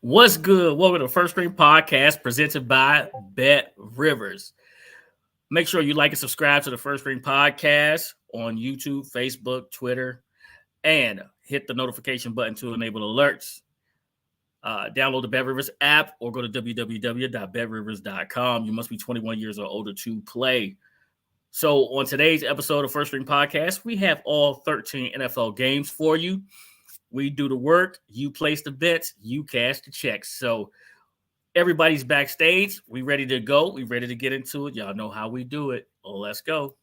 What's good? Welcome to First String Podcast presented by BetRivers. Make sure you like and subscribe to the First String Podcast on YouTube, Facebook, Twitter, and hit the notification button to enable alerts. Download the BetRivers app or go to www.betrivers.com. You must be 21 years or older to play. So on today's episode of First String Podcast, we have all 13 NFL games for you. We do the work, you place the bets, you cash the checks. So everybody's backstage. We ready to go. We ready to get into it. Y'all know how we do it. Let's go.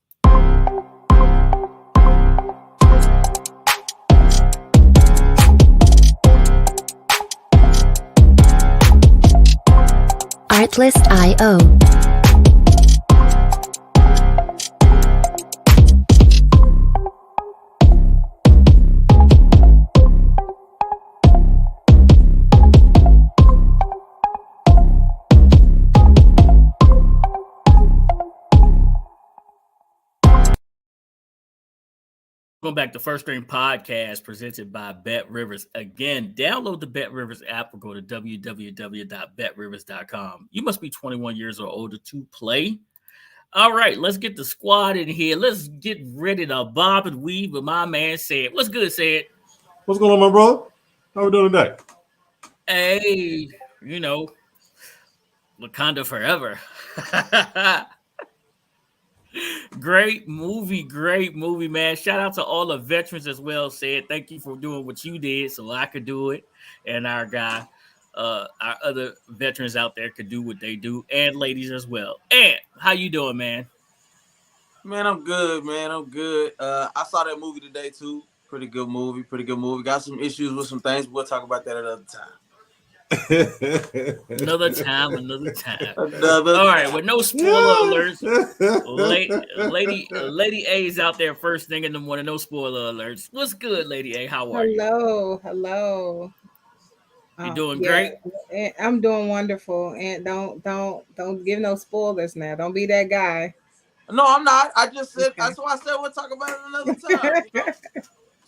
Artlist.io. Welcome back to First String Podcast presented by BetRivers. Again, download the BetRivers app or go to www.betrivers.com. You must be 21 years or older to play. All right, let's get the squad in here. Let's get ready to bob and weave with my man Said. What's good, Said? What's going on, my brother? How we doing today? Hey, Wakanda forever. Great movie, man. Shout out to all the veterans as well. Said thank you for doing what you did so I could do it, and our other veterans out there could do what they do, and ladies as well. And how you doing, man? Man, I'm good, man. I'm good. I saw that movie today too. Pretty good movie. Got some issues with some things. We'll talk about that another time. Another time. All right, with no spoiler alerts. Lady A is out there first thing in the morning. No spoiler alerts. What's good, Lady A? How are you? Hello. You doing great? I'm doing wonderful. And don't give no spoilers now. Don't be that guy. No, I'm not. I just said okay. That's why I said we'll talk about it another time.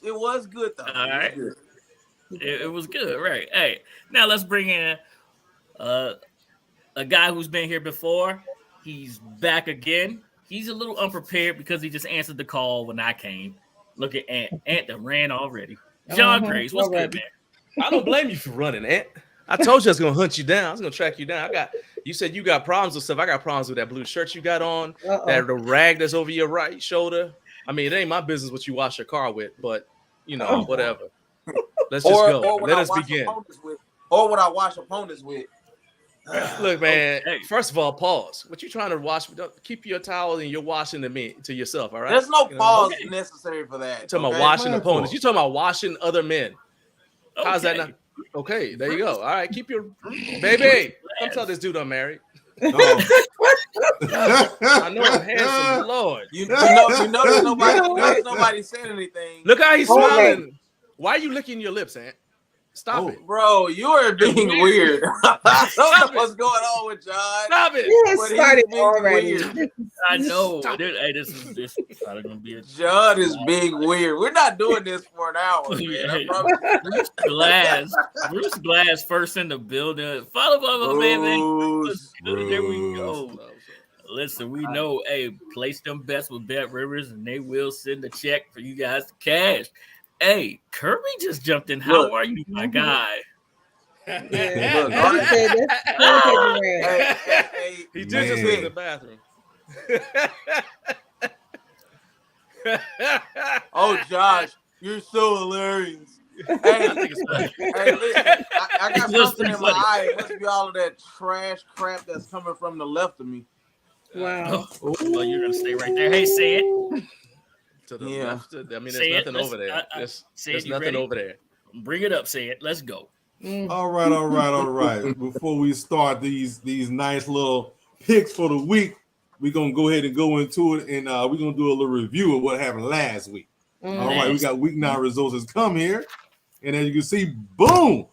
It was good though. All right. It was good, right? Hey, now let's bring in a guy who's been here before. He's back again. He's a little unprepared because he just answered the call when I came. Look at Ant. Ant that ran already. John Grace, what's good, man? I don't blame you for running, Ant. I told you I was gonna hunt you down. I was gonna track you down. You said you got problems with stuff. I got problems with that blue shirt you got on, that the rag that's over your right shoulder. I mean, it ain't my business what you wash your car with, but whatever. Let's just go. Let us begin. Or what I wash opponents with. Look, man. Okay. First of all, pause. What you trying to wash? Keep your towel and you're washing to yourself. All right. There's no pause necessary for that. You're talking about washing opponents. You're talking about washing other men. How's that not? Okay, there you go. All right, keep your baby. Come tell this dude I'm married. I know I'm handsome, Lord. You know there's nobody saying anything. Look how he's smiling. Why are you licking your lips, Ant? Stop it. Bro, you are being weird. I don't know what's going on with John. Stop it. It started already. I know. Hey, this is probably going to be a... John is being weird. We're not doing this for an hour, man. Bruce Glass first in the building. Follow, baby. There we go. Listen, we know, place them bets with BetRivers, and they will send a check for you guys to cash. Hey, Kirby just jumped in. How are you, my guy? He did just leave the bathroom. Oh, Josh, you're so hilarious. Hey, listen, I got something in my eye. It must be all of that trash crap that's coming from the left of me. Wow. Well, you're going to stay right there. Hey, say it. To the left. I mean, there's nothing over there. There's nothing over there. Bring it up, say it. Let's go. All right. Before we start these nice little picks for the week, we're gonna go ahead and go into it, and we're gonna do a little review of what happened last week. All right, we got week 9 results has come here, and as you can see, boom,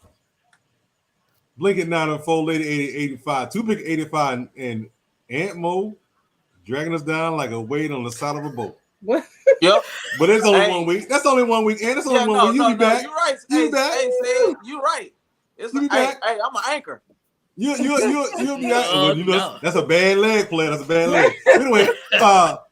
Blinket 9 and 4, Lady 85, 2-pick 85, and Ant Mo dragging us down like a weight on the side of a boat. What? Yep. But it's only 1 week. That's only 1 week, and it's only 1 week. You be back. You're right. You back. You're right. It's hey, I'm an anchor. You'll be out. No. That's a bad leg play. That's a bad leg. Anyway,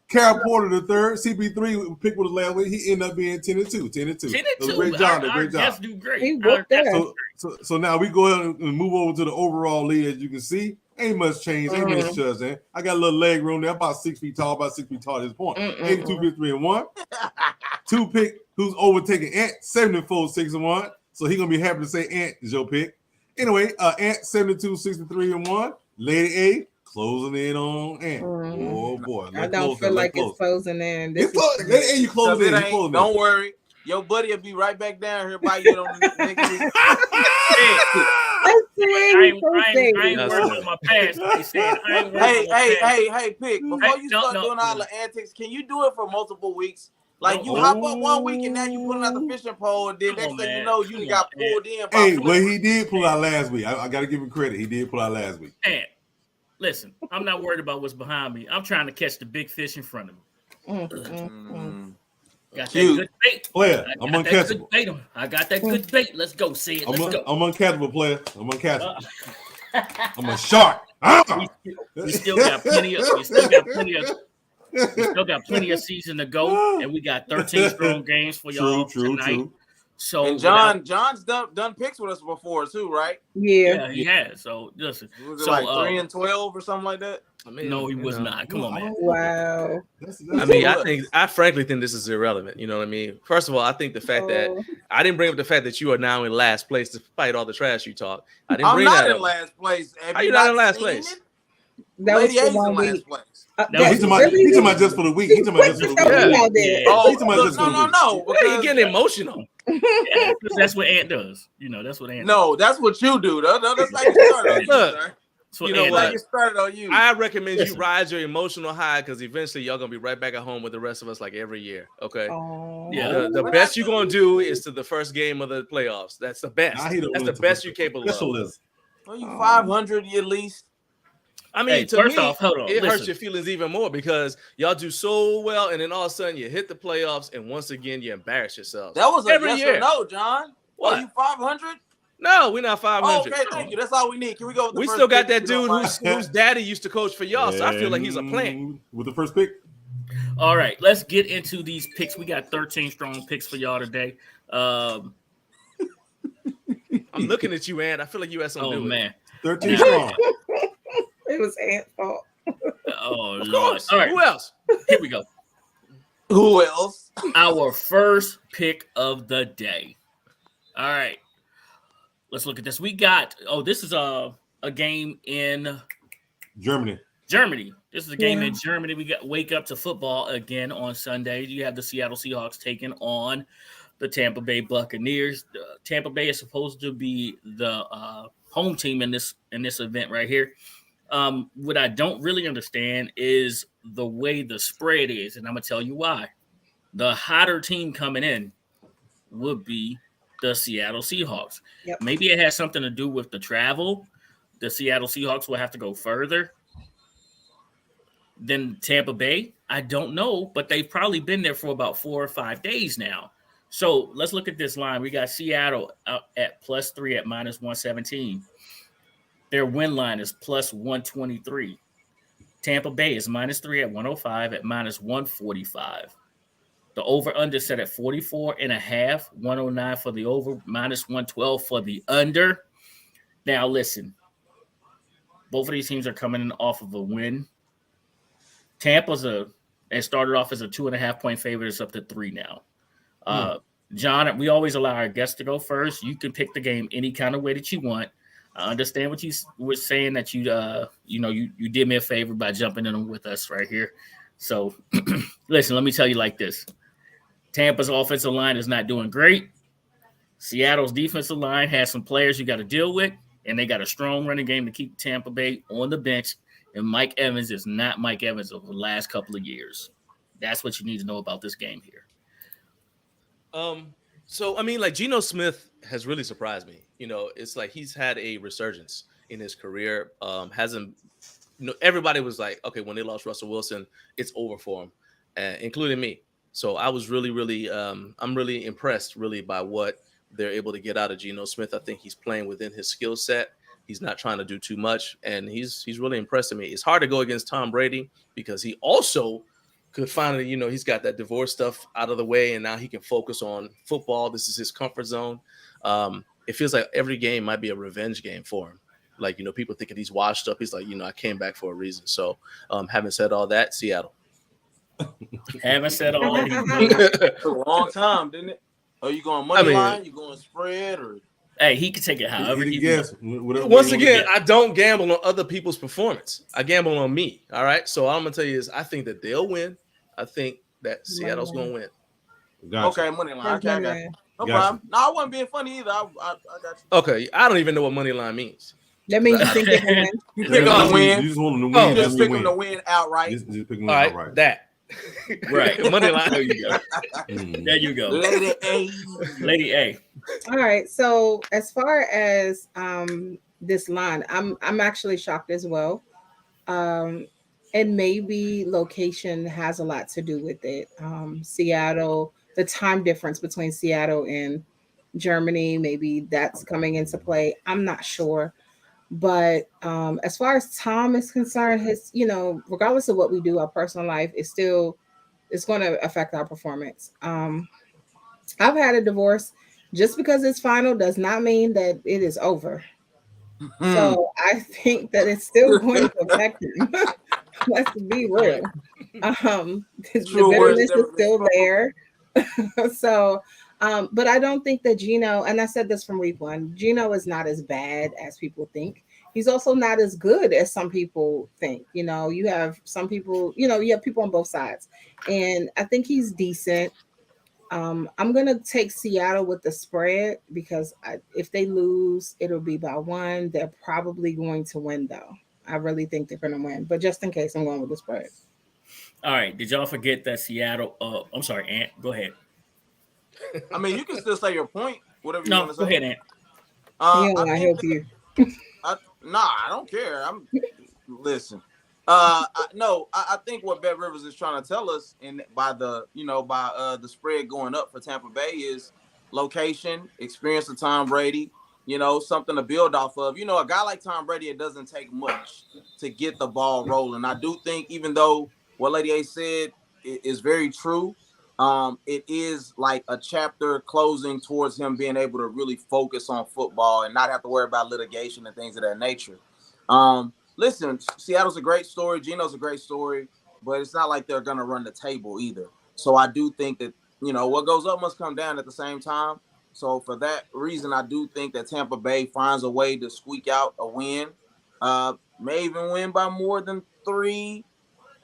Carol Porter the third, CP3 picked with us last week. He ended up being 10-2. 10-2. Great job. Great job. Do great. He whooped that. So now we go ahead and move over to the overall league. As you can see, ain't much change. Ain't much change. I got a little leg room there. I'm about 6 feet tall. At this point. 82, 53-1. 2 pick who's overtaking Ant 74, 6-1. So he gonna be happy to say Ant is your pick. Anyway, Ant 72, 63-1. Lady A closing in on Ant. Oh boy, I don't feel like it's closing in. Lady A, you closing in. Don't worry, your buddy will be right back down here by you on the next week. I ain't worried about my past. Hey, Pick. Before you start doing all the antics, can you do it for multiple weeks? Like you hop up 1 week and now you pulling out the fishing pole, and then next thing you know, you got pulled in. Hey, well, he did pull out last week. I got to give him credit. He did pull out last week. Man, listen, I'm not worried about what's behind me. I'm trying to catch the big fish in front of me. Got that good bait. Player, I'm uncatchable. I got that good bait. Let's go, see it. Let's go. I'm uncatchable, player. I'm uncatchable. I'm a shark. We still got plenty of season to go, and we got 13 strong games for y'all tonight. True. So and John's done picks with us before too, right? Yeah, he has. So listen, was it like 3-12 or something like that? I mean, no, he was not. Come on, man. Wow. I mean, I frankly think this is irrelevant. You know what I mean? First of all, I think the fact that I didn't bring up the fact that you are now in last place despite all the trash you talk. I didn't bring that up. I'm not in last place. Are you not in last place? That Lady was A's in last place. He's talking about just for the week. He's talking about just for the week. No. You're getting emotional. Yeah, that's what Ant does. You know, that's what Ant does. No, that's what you do. That's like you started on you, sir. You know what? Like it started on you. I recommend you ride your emotional high because eventually y'all gonna be right back at home with the rest of us like every year. Okay. Yeah. The best you're gonna do is to the first game of the playoffs. That's the best. That's the best you're capable of. Are you 500 at least? I mean, to first me, off, hold on. It hurts your feelings even more because y'all do so well, and then all of a sudden you hit the playoffs, and once again you embarrass yourselves. That was every yes year. Or no, John. What? Are you 500? No, we're not 500. Okay, thank you. That's all we need. Can we go with the we first still got pick that dude whose daddy used to coach for y'all, so I feel like he's a plant. With the first pick. All right, let's get into these picks. We got 13 strong picks for y'all today. I'm looking at you, Ant. I feel like you had something to do with it. 13 strong. It was Ant's fault. Oh, of Lord. course. All right. Who else? Here we go. Who else? Our first pick of the day. All right. Let's look at this. We got, this is a game in Germany. This is a game in Germany. We got wake up to football again on Sunday. You have the Seattle Seahawks taking on the Tampa Bay Buccaneers. Tampa Bay is supposed to be the home team in this event right here. What I don't really understand is the way the spread is, and I'm gonna tell you why. The hotter team coming in would be the Seattle Seahawks. Yep. Maybe it has something to do with the travel. The Seattle Seahawks will have to go further than Tampa Bay. I don't know, but they've probably been there for about 4 or 5 days now. So let's look at this line. We got Seattle out at +3 at -117. Their win line is +123. Tampa Bay is -3 at 105 at -145. The over-under set at 44.5, 109 for the over, -112 for the under. Now, listen. Both of these teams are coming in off of a win. Tampa's it started off as a 2.5-point favorite. It's up to 3 now. John, we always allow our guests to go first. You can pick the game any kind of way that you want. I understand what you were saying, that you did me a favor by jumping in with us right here. So, listen, let me tell you like this. Tampa's offensive line is not doing great. Seattle's defensive line has some players you got to deal with, and they got a strong running game to keep Tampa Bay on the bench. And Mike Evans is not Mike Evans of the last couple of years. That's what you need to know about this game here. So, I mean, like Geno Smith has really surprised me. You know, it's like he's had a resurgence in his career. Everybody was like, okay, when they lost Russell Wilson, it's over for him, including me. So I was really, I'm really impressed really by what they're able to get out of Geno Smith. I think he's playing within his skill set. He's not trying to do too much, and he's really impressing me. It's hard to go against Tom Brady because he also could finally, he's got that divorce stuff out of the way, and now he can focus on football. This is his comfort zone. It feels like every game might be a revenge game for him. Like, people thinking he's washed up. He's like, I came back for a reason. So having said all that, Seattle. Having said all that, took a long time, didn't it? Are you going money line? You going spread? Or hey, he can take it however he guess. Once again, I don't gamble on other people's performance. I gamble on me. All right. So all I'm gonna tell you is I think that they'll win. I think that Seattle's gonna win. Gotcha. Okay, money line. Okay, I got you. No problem. No, I wasn't being funny either. I got you. Okay, I don't even know what money line means. That means you think they're gonna win. You pick them to win. You just want them to win. You just pick them to win outright. Just pick them all right, outright. that. Right. Money line. There you go. There you go. Lady A. Lady A. All right. So as far as this line, I'm actually shocked as well. And maybe location has a lot to do with it. Seattle, the time difference between Seattle and Germany, maybe that's coming into play. I'm not sure. But as far as Tom is concerned, his, regardless of what we do, our personal life is still, it's going to affect our performance. I've had a divorce. Just because it's final does not mean that it is over. So I think that it's still going to affect him. Let's be real. The bitterness is still there. So, but I don't think that Geno, and I said this from week one, Geno is not as bad as people think. He's also not as good as some people think. You have some people, you have people on both sides. And I think he's decent. I'm going to take Seattle with the spread because if they lose, it'll be by 1. They're probably going to win, though. I really think they're going to win. But just in case, I'm going with the spread. All right. Did y'all forget that Seattle? I'm sorry, Ant. Go ahead. I mean, you can still say your point, whatever you want to say. Go ahead, Ant. I help you. I don't care. Listen. I think what BetRivers is trying to tell us, and by the spread going up for Tampa Bay, is location, experience of Tom Brady. Something to build off of. A guy like Tom Brady, it doesn't take much to get the ball rolling. I do think, even though what Lady A said is very true, it is like a chapter closing towards him being able to really focus on football and not have to worry about litigation and things of that nature. Listen, Seattle's a great story. Geno's a great story, but it's not like they're going to run the table either. So I do think that, what goes up must come down at the same time. So for that reason, I do think that Tampa Bay finds a way to squeak out a win. May even win by more than 3.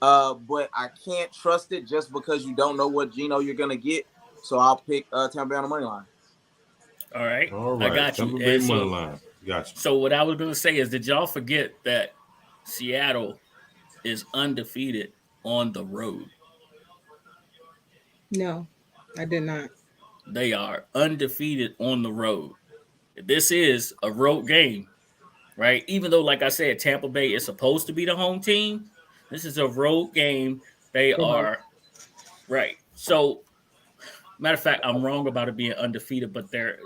But I can't trust it just because you don't know what Geno you're going to get. So I'll pick Tampa Bay on the money line. All right. I got you. Tampa Bay money line. Got you. So what I was going to say is, did y'all forget that Seattle is undefeated on the road? No, I did not. They are undefeated on the road. This is a road game, right? Even though, like I said, Tampa Bay is supposed to be the home team, this is a road game. They are right. So, matter of fact, I'm wrong about it being undefeated, but they're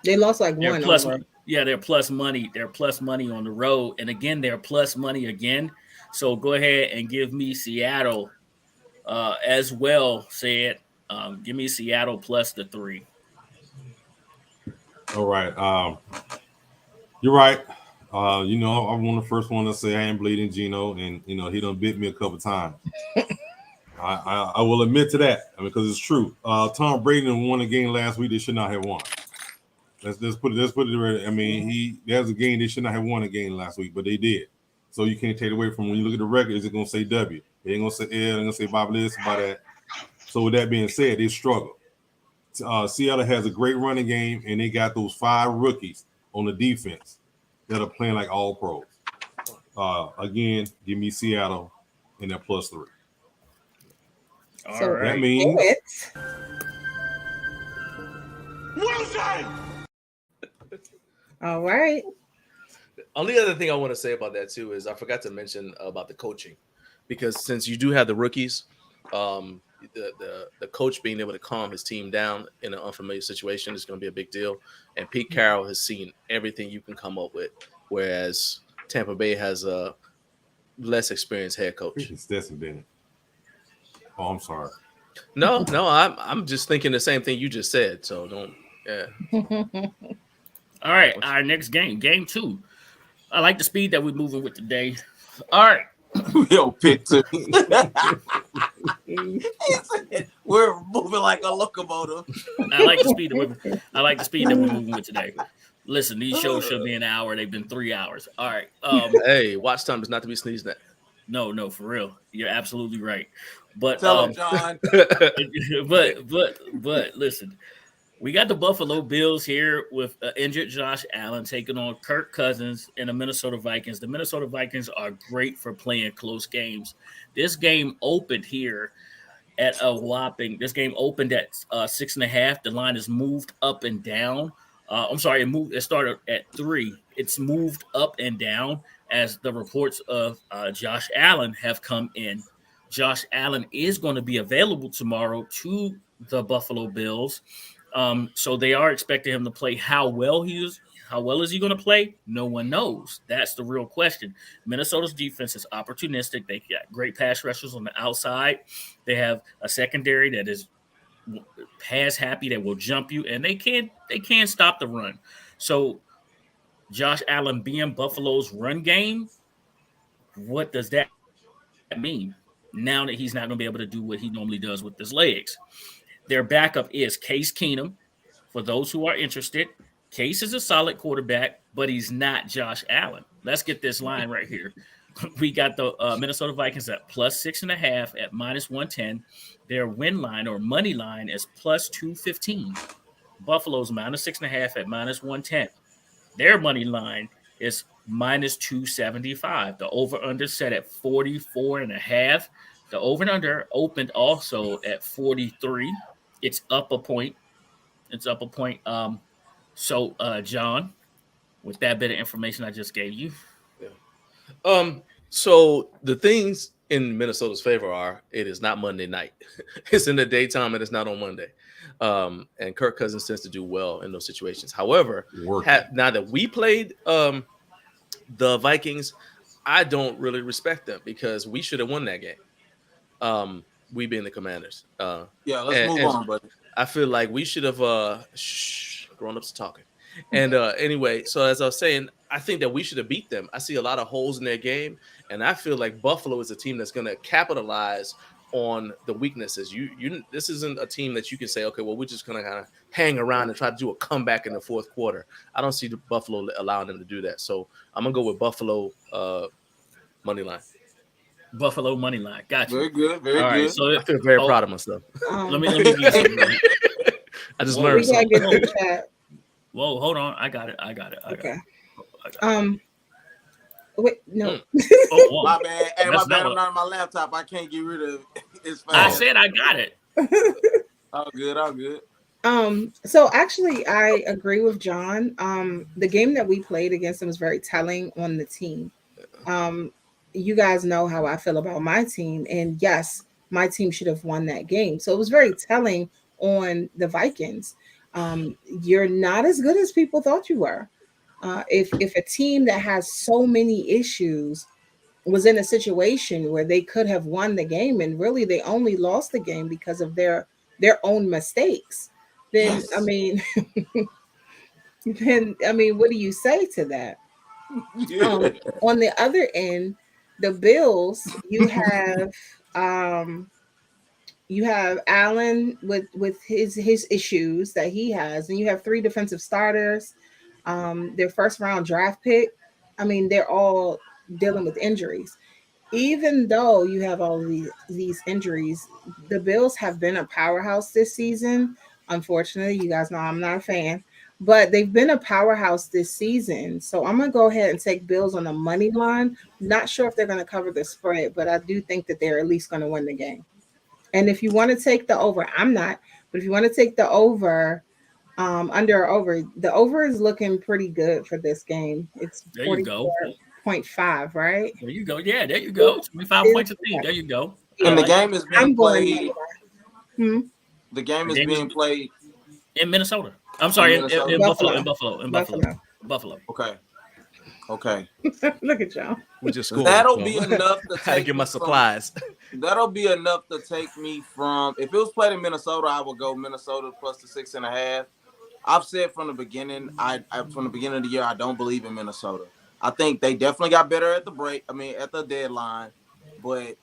they lost like 1. Plus, they're plus money. They're plus money on the road, and again, they're plus money again. So go ahead and give me Seattle as well. Said, give me Seattle plus the 3. All right. You're right. I'm one of the first one to say I ain't bleeding Geno, and he done bit me a couple times. I will admit to that, because it's true. Tom Brady won a game last week they should not have won. Let's put it right. I mean, there's a game they should not have won a game last week, but they did. So you can't take it away from when you look at the record. Is it gonna say W? It ain't gonna say L. They're gonna say Bob this about that. So with that being said, they struggle. Seattle has a great running game, and they got those 5 rookies on the defense that are playing like all pros. Again, give me Seattle in that plus 3. All right. That means all right. Only other thing I want to say about that too is I forgot to mention about the coaching, because since you do have the rookies, the coach being able to calm his team down in an unfamiliar situation is going to be a big deal. And Pete Carroll has seen everything you can come up with, whereas Tampa Bay has a less experienced head coach. Stetson Bennett. Oh, I'm sorry. No, I'm just thinking the same thing you just said. So don't. Yeah. All right, our next game, game 2. I like the speed that we're moving with today. All right. Yo, pick 2. We're moving like a locomotive. I like the speed that we're moving with today. Listen, these shows should be an hour. They've been 3 hours. All right. Hey, watch time is not to be sneezed at. No, for real. You're absolutely right. But Tell him, John. but listen, we got the Buffalo Bills here with injured Josh Allen taking on Kirk Cousins and the Minnesota Vikings. The Minnesota Vikings are great for playing close games. This game opened here at a whopping. This game opened at 6.5. The line is moved up and down. It started at 3. It's moved up and down as the reports of Josh Allen have come in. Josh Allen is going to be available tomorrow to the Buffalo Bills. So they are expecting him to play. How well is he going to play? No one knows. That's the real question. Minnesota's defense is opportunistic. They got great pass rushers on the outside. They have a secondary that is pass happy, that will jump you, and they can't stop the run. So Josh Allen being Buffalo's run game, what does that mean? Now that he's not going to be able to do what he normally does with his legs. Their backup is Case Keenum. For those who are interested, Case is a solid quarterback, but he's not Josh Allen. Let's get this line right here. We got the Minnesota Vikings at plus 6.5 at minus 110. Their win line or money line is plus 215. Buffalo's minus 6.5 at minus 110. Their money line is minus 275. The over-under set at 44.5. The over-under opened also at 43. It's up a point. So, John, with that bit of information I just gave you. Yeah. So the things in Minnesota's favor are it is not Monday night. It's in the daytime and it's not on Monday. And Kirk Cousins tends to do well in those situations. However, now that we played the Vikings, I don't really respect them because we should have won that game. We being the Commanders. Let's move on, buddy. I feel like we should have grown-ups talking. And anyway, so as I was saying, I think that we should have beat them. I see a lot of holes in their game, and I feel like Buffalo is a team that's going to capitalize on the weaknesses. This isn't a team that you can say, okay, well, we're just going to kind of hang around and try to do a comeback in the fourth quarter. I don't see the Buffalo allowing them to do that. So I'm going to go with Buffalo money line. Buffalo money line. Gotcha. Very good. Very All good. right, so I feel very proud of myself. Let me give you something. I just learned something. Whoa, hold on. I got it. Okay. Wait, no. My bad. Hey, my bad. I'm not on my laptop. I can't get rid of it. It's fine. I said I got it. All good. So actually I agree with John. The game that we played against them was very telling on the team. You guys know how I feel about my team, and yes, my team should have won that game. So it was very telling on the Vikings. You're not as good as people thought you were. If a team that has so many issues was in a situation where they could have won the game, and really they only lost the game because of their own mistakes, then yes. I mean, what do you say to that? Yeah. On the other end, the Bills, you have Allen with his issues that he has, and you have 3 defensive starters, their first round draft pick. I mean, they're all dealing with injuries. Even though you have all these injuries, the Bills have been a powerhouse this season. Unfortunately, you guys know I'm not a fan, but they've been a powerhouse this season. So I'm going to go ahead and take Bills on the money line. Not sure if they're going to cover the spread, but I do think that they're at least going to win the game. And if you want to take the over, I'm not, but if you want to take the over, under or over, the over is looking pretty good for this game. It's 44.5, right? There you go. Yeah, there you go. 25 points a team. There you go. And the game is being played. The game is being played in Minnesota. I'm sorry, in Buffalo. Buffalo. Okay. Look at y'all. We just scored. That'll be enough to I get my supplies. That'll be enough to take me from. If it was played in Minnesota, I would go Minnesota plus the 6.5. I've said from the beginning, from the beginning of the year, I don't believe in Minnesota. I think they definitely got better at the deadline, but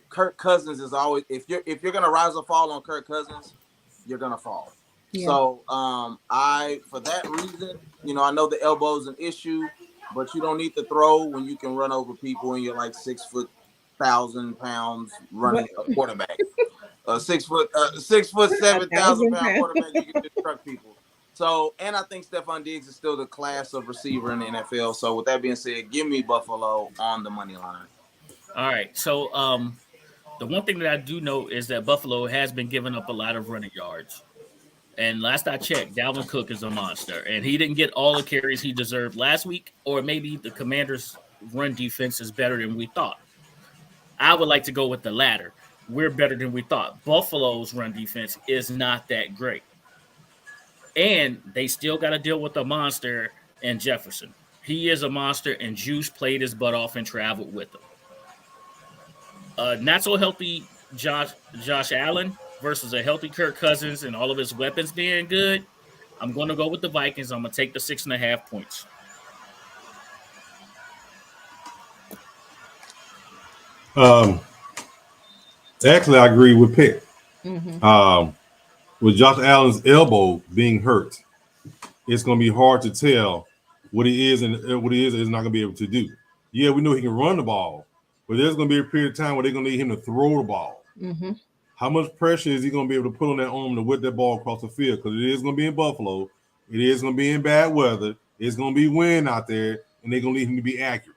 Kirk Cousins is always if you're gonna rise or fall on Kirk Cousins, you're gonna fall. Yeah. So for that reason, I know the elbow is an issue, but you don't need to throw when you can run over people and you're like 6 foot 1,000 pounds running a quarterback. 6 foot 7,000 pound quarterback, you can destruct people. So, and I think Stephon Diggs is still the class of receiver in the NFL. So, with that being said, give me Buffalo on the money line. All right. So, the one thing that I do know is that Buffalo has been giving up a lot of running yards. And last I checked, Dalvin Cook is a monster. And he didn't get all the carries he deserved last week, or maybe the Commanders' run defense is better than we thought. I would like to go with the latter. We're better than we thought. Buffalo's run defense is not that great. And they still got to deal with the monster in Jefferson. He is a monster, and Juice played his butt off and traveled with him. Not so healthy Josh Allen versus a healthy Kirk Cousins and all of his weapons being good. I'm going to go with the Vikings. I'm going to take the 6.5 points. Actually, I agree with Pitt. With Josh Allen's elbow being hurt, it's going to be hard to tell what he is and what he is not going to be able to do. Yeah, we know he can run the ball, but there's going to be a period of time where they're going to need him to throw the ball. How much pressure is he going to be able to put on that arm to whip that ball across the field? Because it is going to be in Buffalo. It is going to be in bad weather. It's going to be wind out there, and they're going to need him to be accurate.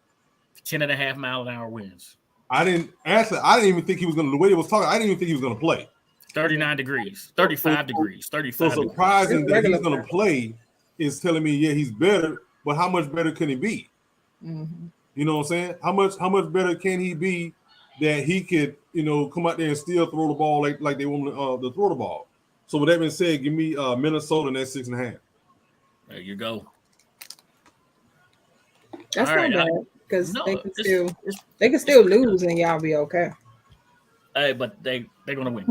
10.5-mile-an-hour winds. I didn't even think he was going to, the way he was talking, I didn't even think he was going to play. 39 degrees, 35 degrees, 35 So surprising that he's going to play is telling me, yeah, he's better, but how much better can he be? You know what I'm saying? How much better can he be that he could, come out there and still throw the ball like they want to throw the ball? So with that being said, give me Minnesota and that 6.5. There you go. That's all not bad because they can still lose and y'all be okay. Hey, but they're gonna win.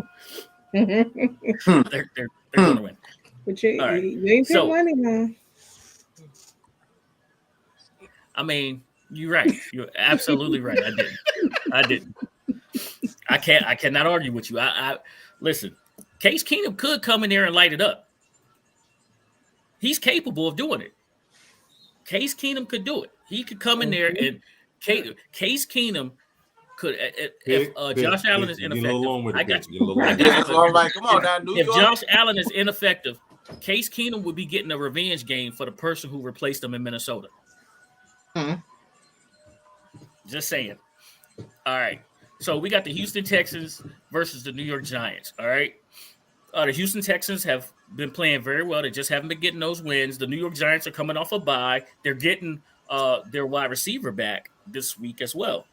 they're gonna win. But you ain't put money now. I mean, you're right. You're absolutely right. I didn't. I cannot argue with you. I listen. Case Keenum could come in there and light it up. He's capable of doing it. Case Keenum could do it. He could come in there and Case Keenum could. If Josh Allen is ineffective, I got you. Come on now, New If York. Josh Allen is ineffective, Case Keenum would be getting a revenge game for the person who replaced him in Minnesota. Just saying. All right. So we got the Houston Texans versus the New York Giants. All right. The Houston Texans have been playing very well. They just haven't been getting those wins. The New York Giants are coming off a bye. They're getting their wide receiver back this week as well.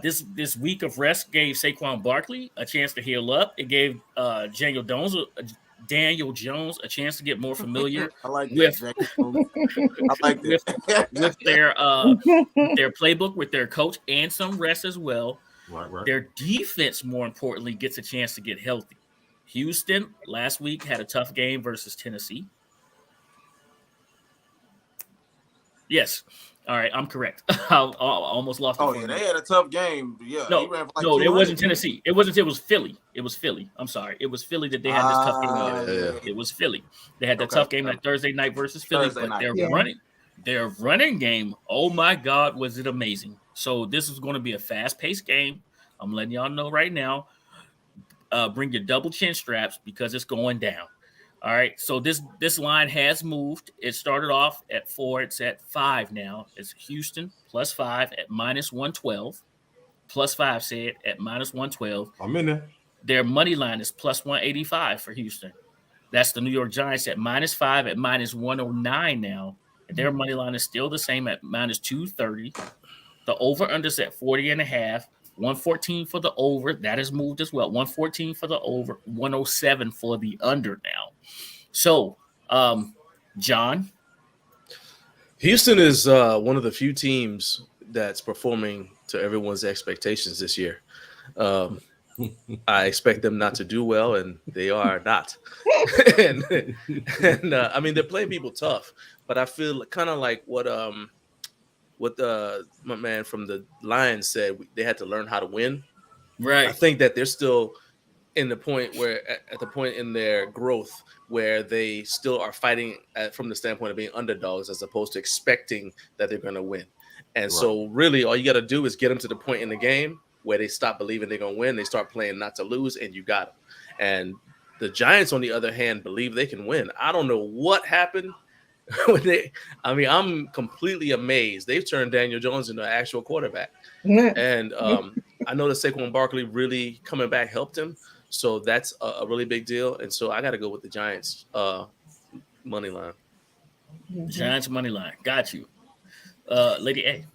This week of rest gave Saquon Barkley a chance to heal up. It gave Daniel Jones a chance to get more familiar with their playbook, with their coach, and some rest as well. Right. Their defense, more importantly, gets a chance to get healthy. Houston last week had a tough game versus Tennessee. Yes. All right, I'm correct. I almost lost. Oh yeah, they had a tough game. Yeah. No, it wasn't Tennessee. It wasn't. It was Philly. It was Philly. I'm sorry. It was Philly that they had this tough game. Yeah. It was Philly. They had the tough game that Thursday night versus Philly. Their running game. Oh my God, was it amazing! So this is going to be a fast-paced game. I'm letting y'all know right now. Bring your double chin straps because it's going down. All right, so this line has moved. It started off at 4. It's at 5 now. It's Houston +5 at -112. +5 said at -112. I'm in there. Their money line is +185 for Houston. That's the New York Giants at -5 at -109 now. And their money line is still the same at -230. The over-under is at 40.5. 114 for the over. That has moved as well. 114 for the over, 107 for the under now. So, John. Houston is one of the few teams that's performing to everyone's expectations this year. I expect them not to do well, and they are not. and I mean, they're playing people tough, but I feel kind of like what my man from the Lions said. They had to learn how to win. Right. I think that they're still in the point where at the point in their growth where they still are fighting from the standpoint of being underdogs as opposed to expecting that they're going to win. And so really all you got to do is get them to the point in the game where they stop believing they're going to win. They start playing not to lose, and you got them. And the Giants, on the other hand, believe they can win. I don't know what happened I'm completely amazed. They've turned Daniel Jones into an actual quarterback. And I know that Saquon Barkley really coming back helped him. So that's a really big deal. And so I got to go with the Giants money line. Giants money line. Got you. Lady A.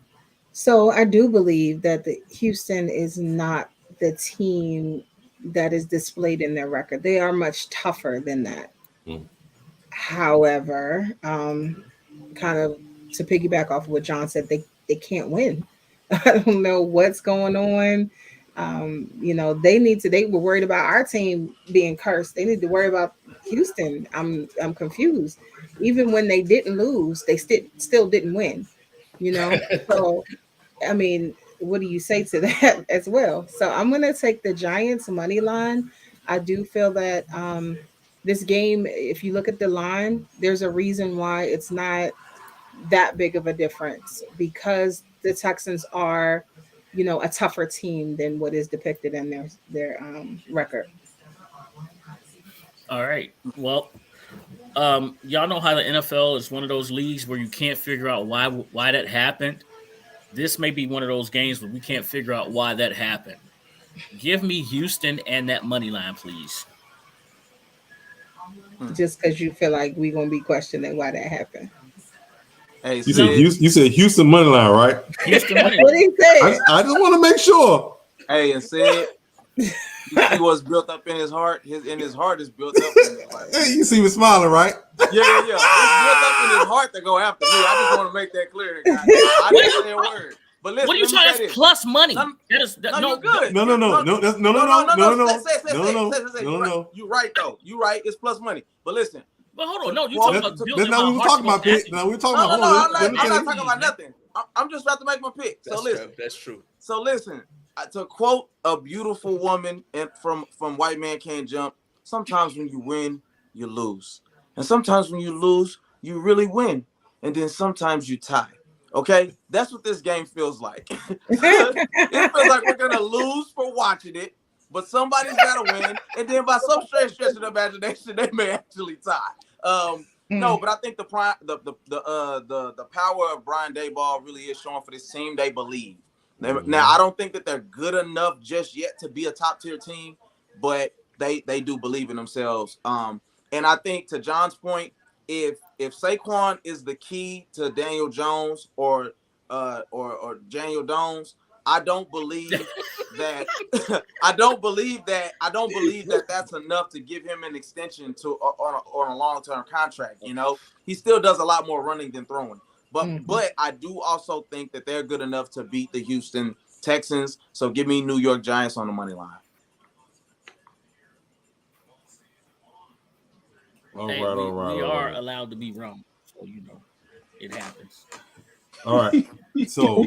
So I do believe that the Houston is not the team that is displayed in their record. They are much tougher than that. However, kind of to piggyback off of what John said, they can't win. I don't know what's going on. They were worried about our team being cursed. They need to worry about Houston. I'm confused. Even when they didn't lose, they still didn't win. So I mean, what do you say to that as well? So I'm going to take the Giants money line. I do feel that this game, if you look at the line, there's a reason why it's not that big of a difference, because the Texans are, a tougher team than what is depicted in their record. All right. Well, y'all know how the NFL is one of those leagues where you can't figure out why that happened. This may be one of those games where we can't figure out why that happened. Give me Houston and that money line, please. Just because you feel like we're going to be questioning why that happened. Hey, you said Houston money line, right? Houston money line. What did he say? I just want to make sure. Hey, and said you see what's built up in his heart. His heart is built up in his life. Hey, you see me smiling, right? Yeah. It's built up in his heart to go after me. I just want to make that clear, guys. I didn't say a word. But listen, what are you trying to plus money? No, you're good. No. You're right though. You're right. It's plus money. But listen. But hold on. No, you talking about that's not what we were talking about, Pitt. No, we're talking about. I'm not talking about nothing. I'm just about to make my pick. So listen. That's true. So listen. To quote a beautiful woman from White Man Can't Jump, sometimes when you win, you lose. And sometimes when you lose, you really win. And then sometimes you tie. Okay? That's what this game feels like. It feels like we're going to lose for watching it, but somebody's got to win. And then by some strange stretch of the imagination, they may actually tie. No, but I think the power of Brian Daboll really is showing for this team. They believe. Now, I don't think that they're good enough just yet to be a top-tier team, but they do believe in themselves. And I think, to John's point, if Saquon is the key to Daniel Jones or Daniel Jones, I don't believe that. I don't believe that that's enough to give him an extension on a long-term contract. He still does a lot more running than throwing. But I do also think that they're good enough to beat the Houston Texans. So give me New York Giants on the money line. All Hey, right. We are allowed to be wrong, so it happens. All right. So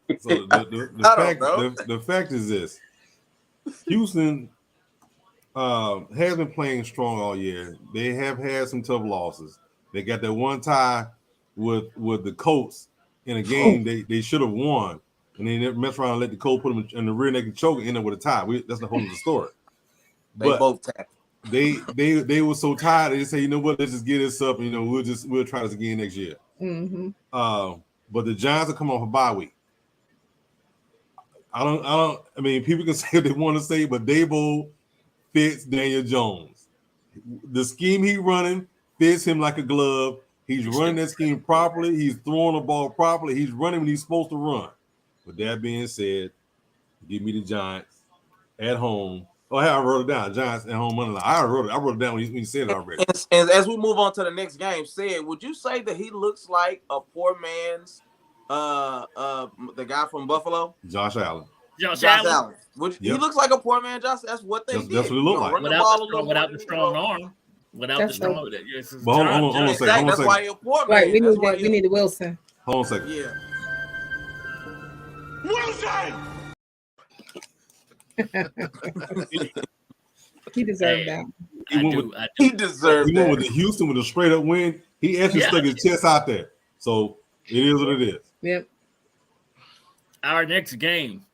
the fact is this: Houston has been playing strong all year. They have had some tough losses. They got that one tie with the Colts in a game they should have won, and they mess around and let the Colts put them in the rear naked choke and end up with a tie. That's the whole of the story. They both tapped. They were so tired. They say, you know what? Let's just get this up. We'll try this again next year. Mm-hmm. But the Giants are coming off a bye week. I mean, people can say what they want to say, but Daboll fits Daniel Jones. The scheme he's running fits him like a glove. He's running that scheme properly. He's throwing the ball properly. He's running when he's supposed to run. With that being said, Give me the Giants at home. Oh, hey, I wrote it down. Giants at home money line. I wrote it down when you said it already. And as we move on to the next game, would you say that he looks like a poor man's the guy from Buffalo? Josh Allen. Josh Allen. He looks like a poor man, Josh. That's what they did. That's what he looked like. Without the strong arm. Without the strong. But hold on a second. That's why you're a poor man. Right, we need Wilson. Hold on a second. Yeah. He deserved that. He deserved that. He went with the Houston with a straight up win. He actually stuck his chest out there. So it is what it is. Yep. Our next game,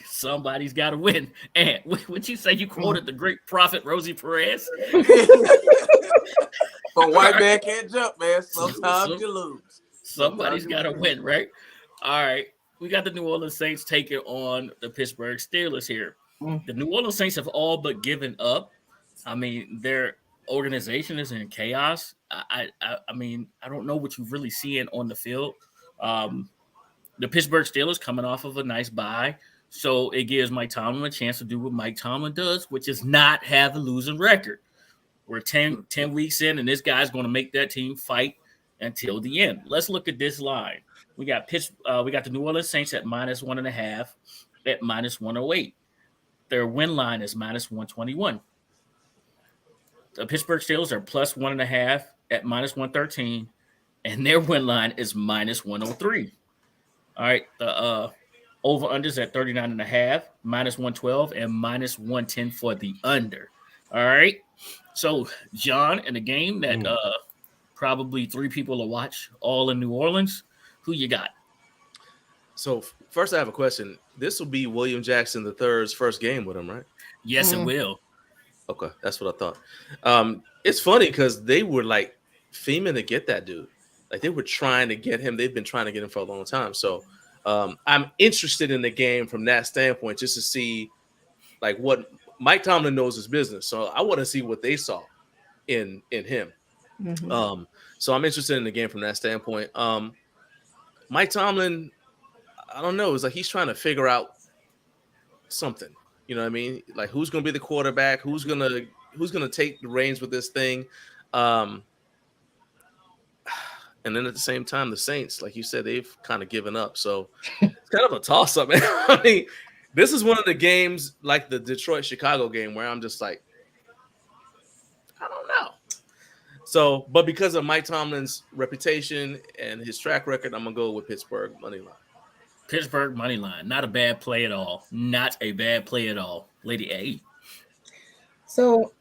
somebody's got to win. And would you say you quoted the great prophet Rosie Perez? But white man can't jump, man. Sometimes you lose. Somebody's got to win, right? All right. We got the New Orleans Saints taking on the Pittsburgh Steelers here. The New Orleans Saints have all but given up. I mean, their organization is in chaos. I mean, I don't know what you're really seeing on the field. The Pittsburgh Steelers coming off of a nice bye, so it gives Mike Tomlin a chance to do what Mike Tomlin does, which is not have a losing record. We're 10 weeks in, and this guy's going to make that team fight until the end. Let's look at this line. We got the New Orleans Saints at -1.5 at -108. Their win line is -121. The Pittsburgh Steelers are +1.5 at -113, and their win line is -103. All right, the over-unders at 39.5, -112, and -110 for the under. All right, so John, in a game that probably 3 people will watch, all in New Orleans, who you got? So first, I have a question. This will be William Jackson III's first game with him, right? Yes, it will. Okay, that's what I thought. It's funny because they were like theming to get that dude. Like they were trying to get him. They've been trying to get him for a long time. So I'm interested in the game from that standpoint, just to see like what Mike Tomlin knows his business. So I want to see what they saw in him. Mm-hmm. So I'm interested in the game from that standpoint. Mike Tomlin, I don't know. It's like he's trying to figure out something. You know what I mean? Like who's going to be the quarterback? Who's gonna take the reins with this thing? And then at the same time, the Saints, like you said, they've kind of given up. So it's kind of a toss-up, man. I mean, this is one of the games like the Detroit-Chicago game where I'm just like, I don't know. So, but because of Mike Tomlin's reputation and his track record, I'm going to go with Pittsburgh money line. Pittsburgh money line. Not a bad play at all. Not a bad play at all. Lady A. So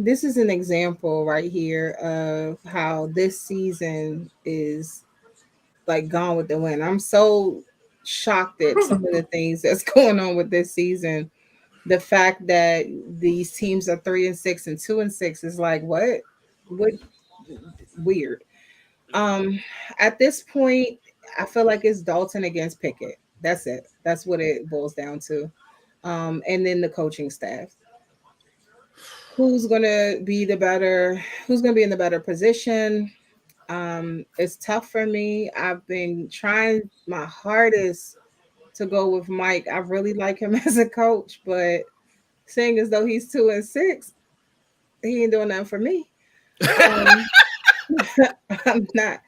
this is an example right here of how this season is like gone with the wind. I'm so shocked at some of the things that's going on with this season. The fact that these teams are 3-6 and 2-6 is like, what weird. At this point, I feel like it's Dalton against Pickett. That's it. That's what it boils down to. And then the coaching staff. Who's going to be in the better position? It's tough for me. I've been trying my hardest to go with Mike. I really like him as a coach, but seeing as though he's 2-6, he ain't doing nothing for me. I'm not.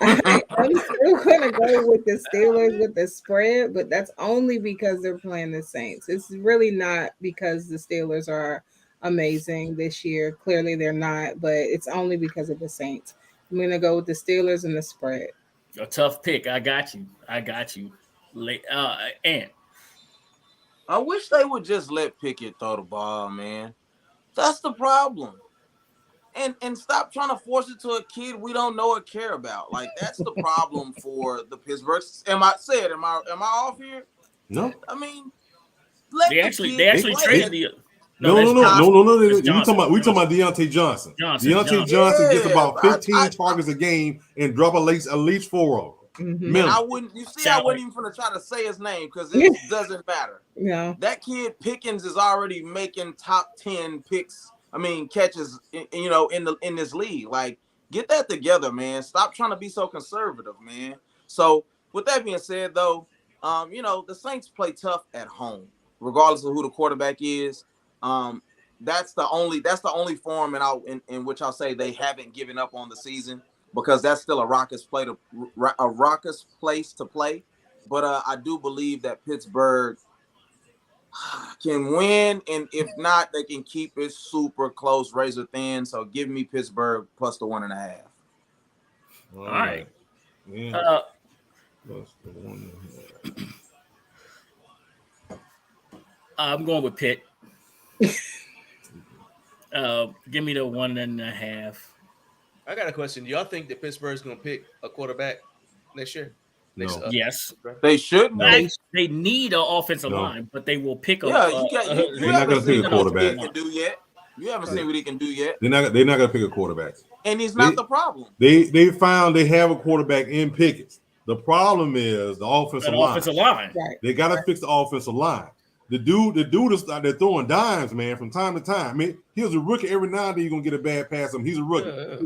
I'm still going to go with the Steelers with the spread, but that's only because they're playing the Saints. It's really not because the Steelers are amazing this year. Clearly they're not, but it's only because of the Saints. I'm going to go with the Steelers and the spread. A tough pick. I got you. And I wish they would just let Pickett throw the ball, man. That's the problem. And stop trying to force it to a kid we don't know or care about. Like that's the problem for the Pittsburgh. Am I off here? No. I mean, they actually traded the. No. We talking about Deontay Johnson. Deontay Johnson gets about 15 targets a game and drop at least 4 of them. Mm-hmm. And I wouldn't even gonna try to say his name because it doesn't matter. Yeah. That kid Pickens is already making top 10 picks. I mean, catches, in this league. Like, get that together, man. Stop trying to be so conservative, man. So, with that being said, though, the Saints play tough at home, regardless of who the quarterback is. That's the only form in which I'll say they haven't given up on the season, because that's still a raucous place to play. But I do believe that Pittsburgh can win, and if not, they can keep it super close, razor thin. So give me Pittsburgh plus the 1.5. All right. Yeah. I'm going with Pitt. Give me the 1.5. I got a question. Do y'all think that Pittsburgh's going to pick a quarterback next year? Yes. They shouldn't. They need an offensive line, but they will pick a. They're not going to pick a quarterback. You haven't seen what he can do yet. They're not going to pick a quarterback. And he's not the problem. They found they have a quarterback in Pickens. The problem is the offensive line. Right. They got to fix the offensive line. The dude is they're throwing dimes, man, from time to time. I mean, he was a rookie. Every now and then you're going to get a bad pass on him. He's a rookie.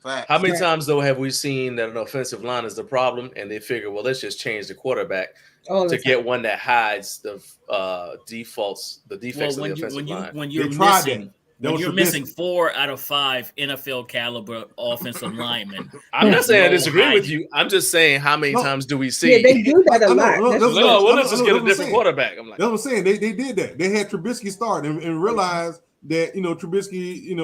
Facts. How many times, though, have we seen that an offensive line is the problem, and they figure, well, let's just change the quarterback to get one that hides the defects of the offensive line? When you're missing 4 out of 5 NFL caliber offensive linemen. I'm not saying I disagree with you. I'm just saying, how many times do we see? Yeah, they do that a lot. Let's just get a different quarterback. I'm like, that's what I'm saying. They did that. They had Trubisky start and realized that Trubisky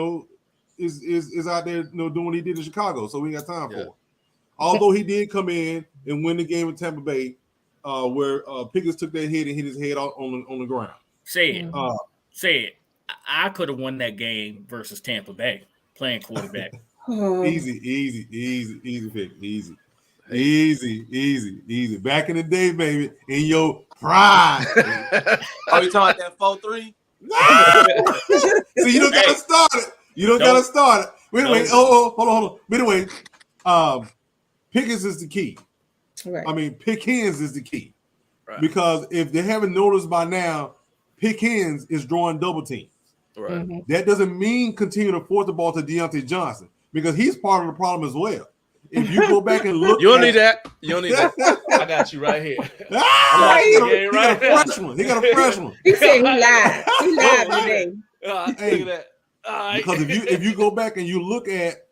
is out there doing what he did in Chicago, so we ain't got time for it. Although he did come in and win the game in Tampa Bay, where Pickens took that hit and hit his head on the ground. Say it. I could have won that game versus Tampa Bay playing quarterback. Easy pick. Easy. Back in the day, baby, in your prime. Are you talking about that 4-3? So you don't gotta start it. Gotta start it. Wait, hold on. Anyway, Pickens is the key. Right. I mean, Pickens is the key. Right. Because if they haven't noticed by now, Pickens is drawing double teams. Right. Mm-hmm. That doesn't mean continue to force the ball to Deontay Johnson, because he's part of the problem as well. If you go back and look, you don't need that. I got you right here. He got a fresh one. He said he lied. He lied today. Look at that. Because if you go back and you look at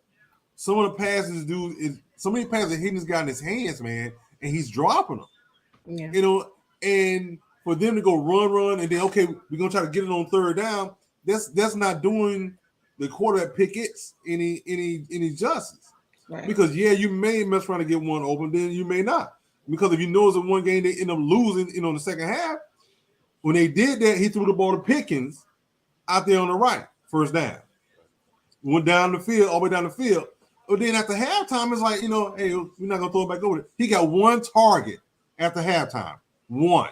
some of the passes, so many passes hitting this guy in his hands, man, and he's dropping them. Yeah. And for them to go run, and then we're gonna try to get it on third down. That's not doing the quarterback Pickett's any justice. Right. Because you may mess around to get one open, then you may not. Because if you notice in one game they end up losing, in the second half, when they did that, he threw the ball to Pickens out there on the right, first down. Went down the field, all the way down the field. But then after halftime, it's like, hey, we're not gonna throw it back over there. He got one target after halftime. One.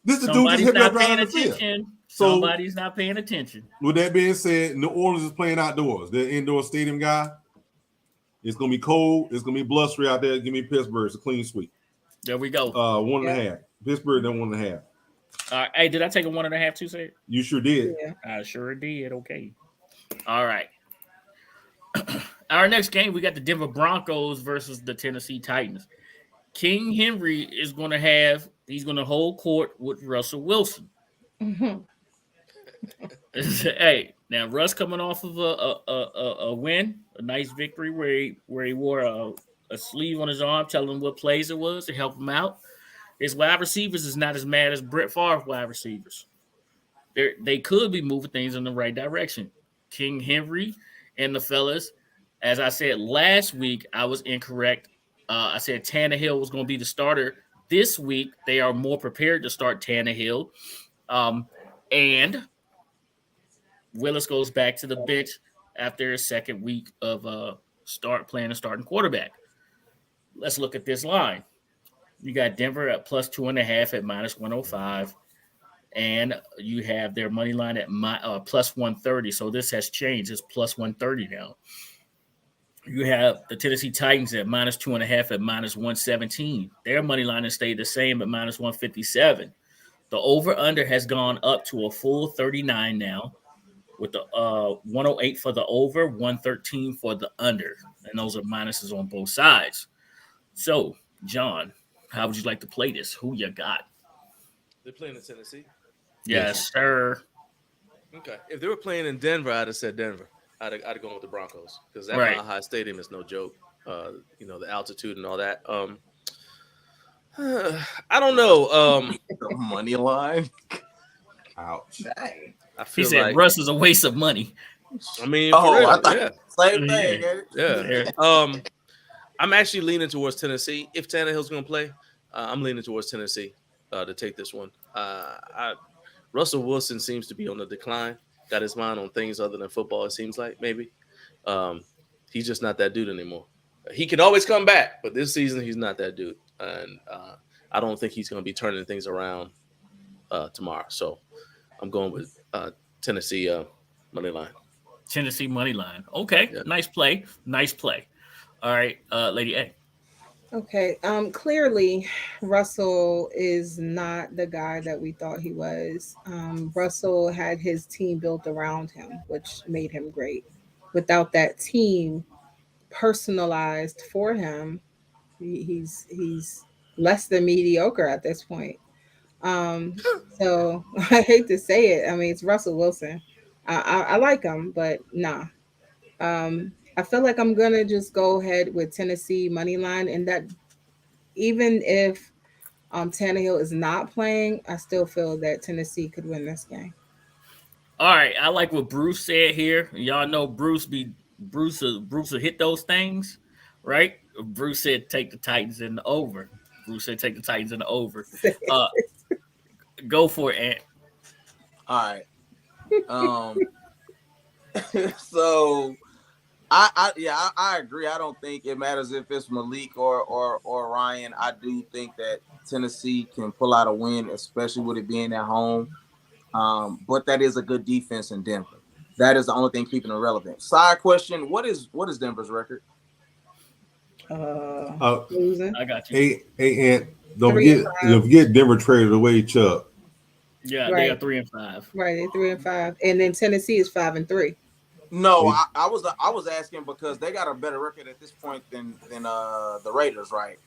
This is the dude just hit me up right on the field. So, somebody's not paying attention. With that being said, New Orleans is playing outdoors. They're indoor stadium guy. It's gonna be cold. It's gonna be blustery out there. Give me Pittsburgh. It's a clean sweep. There we go. 1.5. Pittsburgh, then 1.5. Hey, did I take a 1.5 too, sir? You sure did. Yeah. I sure did. Okay. All right. Our next game, we got the Denver Broncos versus the Tennessee Titans. King Henry is going to hold court with Russell Wilson. Mm-hmm. Hey, now Russ coming off of a win, a nice victory where he wore a sleeve on his arm telling him what plays it was to help him out. His wide receivers is not as mad as Brett Favre wide receivers. They could be moving things in the right direction. King Henry and the fellas, as I said last week, I was incorrect. I said Tannehill was going to be the starter. This week, they are more prepared to start Tannehill. And Willis goes back to the bench after his second week of starting quarterback. Let's look at this line. You got Denver at plus 2.5 at minus 105. And you have their money line at plus 130. So this has changed. It's plus 130 now. You have the Tennessee Titans at minus 2.5 at minus 117. Their money line has stayed the same at minus 157. The over-under has gone up to a full 39 now, with the 108 for the over, 113 for the under. And those are minuses on both sides. So, John, how would you like to play this? Who you got? They're playing in Tennessee. Yes, sir. Okay. If they were playing in Denver, I'd have said Denver. I'd have gone with the Broncos because that Right. Mile High Stadium is no joke. The altitude and all that. I don't know. The money line. Ouch. Dang. I He feel said like Russ is a waste of money. I mean, Oh, for real, I thought yeah. same thing. Yeah. I'm actually leaning towards Tennessee. If Tannehill's going to play, I'm leaning towards Tennessee to take this one. Russell Wilson seems to be on the decline. Got his mind on things other than football, it seems like, maybe. He's just not that dude anymore. He can always come back, but this season he's not that dude. And I don't think he's going to be turning things around tomorrow. So I'm going with Tennessee money line. Tennessee money line. Okay, Yeah. Nice play. All right, Lady A. Okay. Clearly, Russell is not the guy that we thought he was. Russell had his team built around him, which made him great. Without that team personalized for him, he's less than mediocre at this point. So I hate to say it. I mean, it's Russell Wilson. I like him, but nah. I feel like I'm gonna just go ahead with Tennessee money line, and that even if Tannehill is not playing, I still feel that Tennessee could win this game. All right, I like what Bruce said here. Y'all know Bruce will hit those things, right? Bruce said take the Titans in the over. Bruce said take the Titans in the over. Go for it, Ant. All right. So I agree. I don't think it matters if it's Malik or Ryan. I do think that Tennessee can pull out a win, especially with it being at home. But that is a good defense in Denver. That is the only thing keeping it relevant. Side question: What is Denver's record? Losing. I got you. Hey, Ant, don't forget Denver traded away Chubb. Yeah, Right. they are 3-5. Right, they're 3-5, and then Tennessee is 5-3. No, I was asking because they got a better record at this point than the Raiders, right?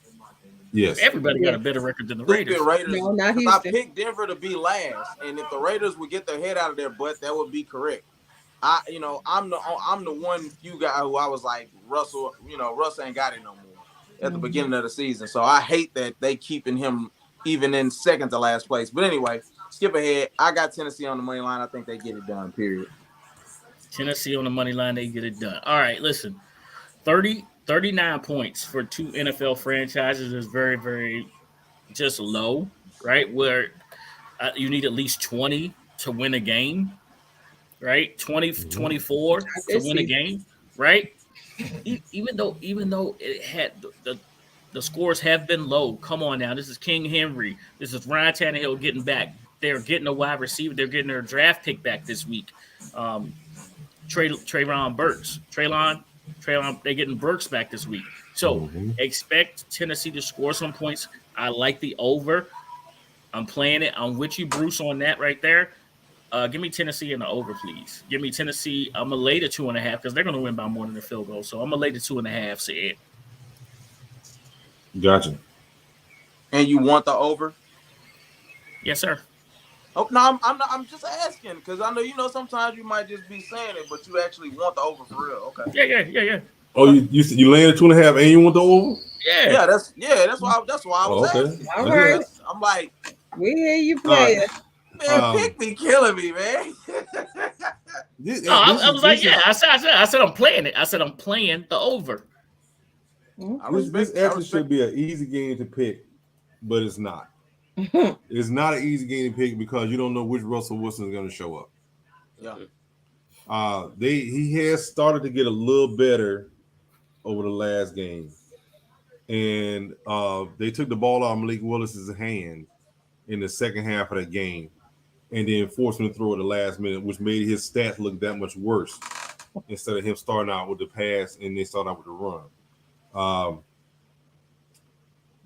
Yes. Everybody got a better record than the Raiders. No, not 'Cause Houston. I picked Denver to be last, and if the Raiders would get their head out of their butt, that would be correct. I'm the one few guy who I was like, Russ ain't got it no more at the beginning of the season. So I hate that they keeping him even in second to last place. But anyway, skip ahead. I got Tennessee on the money line. I think they get it done, period. Tennessee on the money line, they get it done. All right, listen. 39 points for two NFL franchises is very, very just low, right? Where you need at least 20 to win a game, right? 20, 24 to win a game, right? Even though it had the scores have been low. Come on now. This is King Henry. This is Ryan Tannehill getting back. They're getting a wide receiver. They're getting their draft pick back this week. Treylon Burks. Treylon, they're getting Burks back this week. So expect Tennessee to score some points. I like the over. I'm playing it. I'm with you, Bruce, on that right there. Give me Tennessee in the over, please. Give me Tennessee. I'm going to lay the 2.5 because they're going to win by more than a field goal. So I'm going to lay the 2.5. Say it. Gotcha. And you want the over? Yes, sir. Oh no, I'm just asking because I know sometimes you might just be saying it, but you actually want the over for real. Okay. Yeah. Oh, you laying 2.5 and you want the over? Yeah. That's why I was asking. All right. I'm like, We hear you play it. man, pick me killing me, man. I was like, yeah. I said I'm playing it. I said I'm playing the over. This actually should be an easy game to pick, but it's not. It's not an easy game to pick because you don't know which Russell Wilson is going to show up. Yeah. He has started to get a little better over the last game, and they took the ball out of Malik Willis's hand in the second half of the game, and then forced him to throw at the last minute, which made his stats look that much worse. Instead of him starting out with the pass and they start out with the run.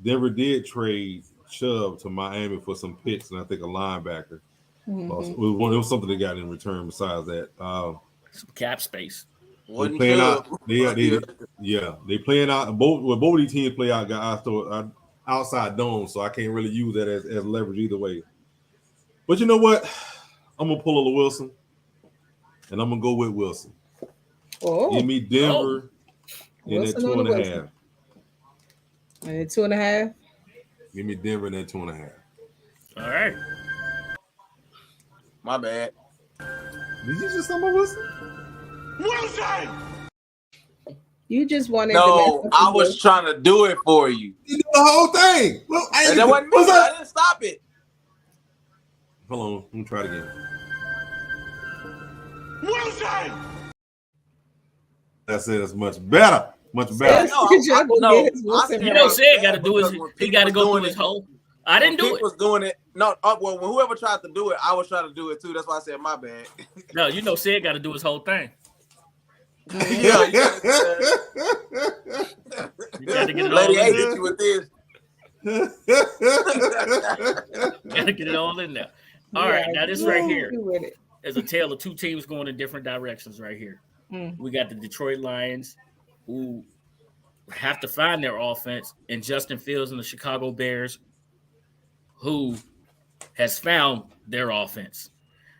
Denver did trade Chubb to Miami for some picks and I think a linebacker. It was something they got in return besides that. Some cap space. They playing out. They playing out. Both of these teams play out. Got outside dome, so I can't really use that as leverage either way. But you know what? I'm gonna pull a Wilson, and I'm gonna go with Wilson. Oh, give me Denver in at 2.5. And 2.5. Give me Denver in at 2.5. All right. My bad. Did you just say my Wilson? Wilson! You just wanted. No, I was trying to do it for you. You did the whole thing. Well, and that wasn't me. I didn't stop it. Hold on. Let me try it again. Wilson! That's it. That's much better. Much better. You know, Sid got to do his. He got to go through his whole. I didn't do it. Was doing it. No, well, when whoever tried to do it, I was trying to do it too. That's why I said my bad. No, you know, Sid got to do his whole thing. Yeah, you got to get it all Lady in A there. hit you with this. Got to get it all in there. All right, now this right here is a tale of two teams going in different directions right here. We got the Detroit Lions, who have to find their offense, and Justin Fields and the Chicago Bears, who has found their offense.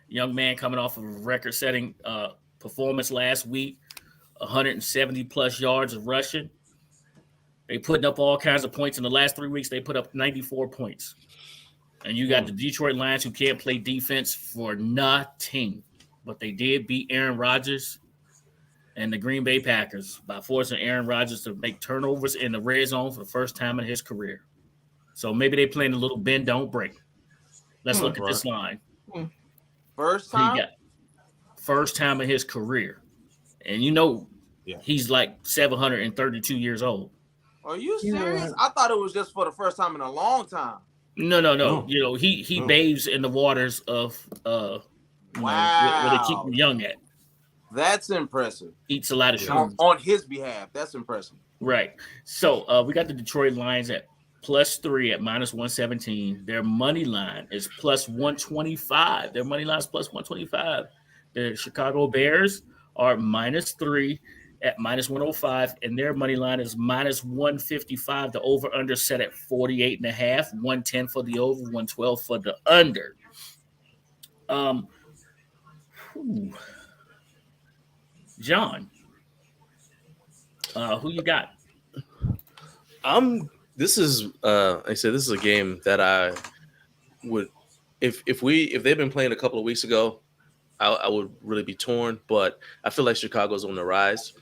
Young man coming off of a record-setting performance last week, 170-plus yards of rushing. They putting up all kinds of points. In the last 3 weeks, they put up 94 points. And you got the Detroit Lions who can't play defense for nothing. But they did beat Aaron Rodgers and the Green Bay Packers by forcing Aaron Rodgers to make turnovers in the red zone for the first time in his career. So maybe they playing a little bend, don't break. Let's look at this line. First time? He got first time in his career. And you know, he's like 732 years old. Are you serious? I thought it was just for the first time in a long time. No. You know, he bathes in the waters of where they keep him young at. That's impressive. Eats a lot of shrooms. On his behalf. That's impressive. Right. So we got the Detroit Lions at +3 at -117. Their money line is +125. Their money line is +125. The Chicago Bears are -3 at -105, and their money line is -155. The over/under set at 48.5. 110 for the over, 112 for the under. John, who you got? This is I said this is a game that I would if they've been playing a couple of weeks ago, I would really be torn, but I feel like Chicago's on the rise.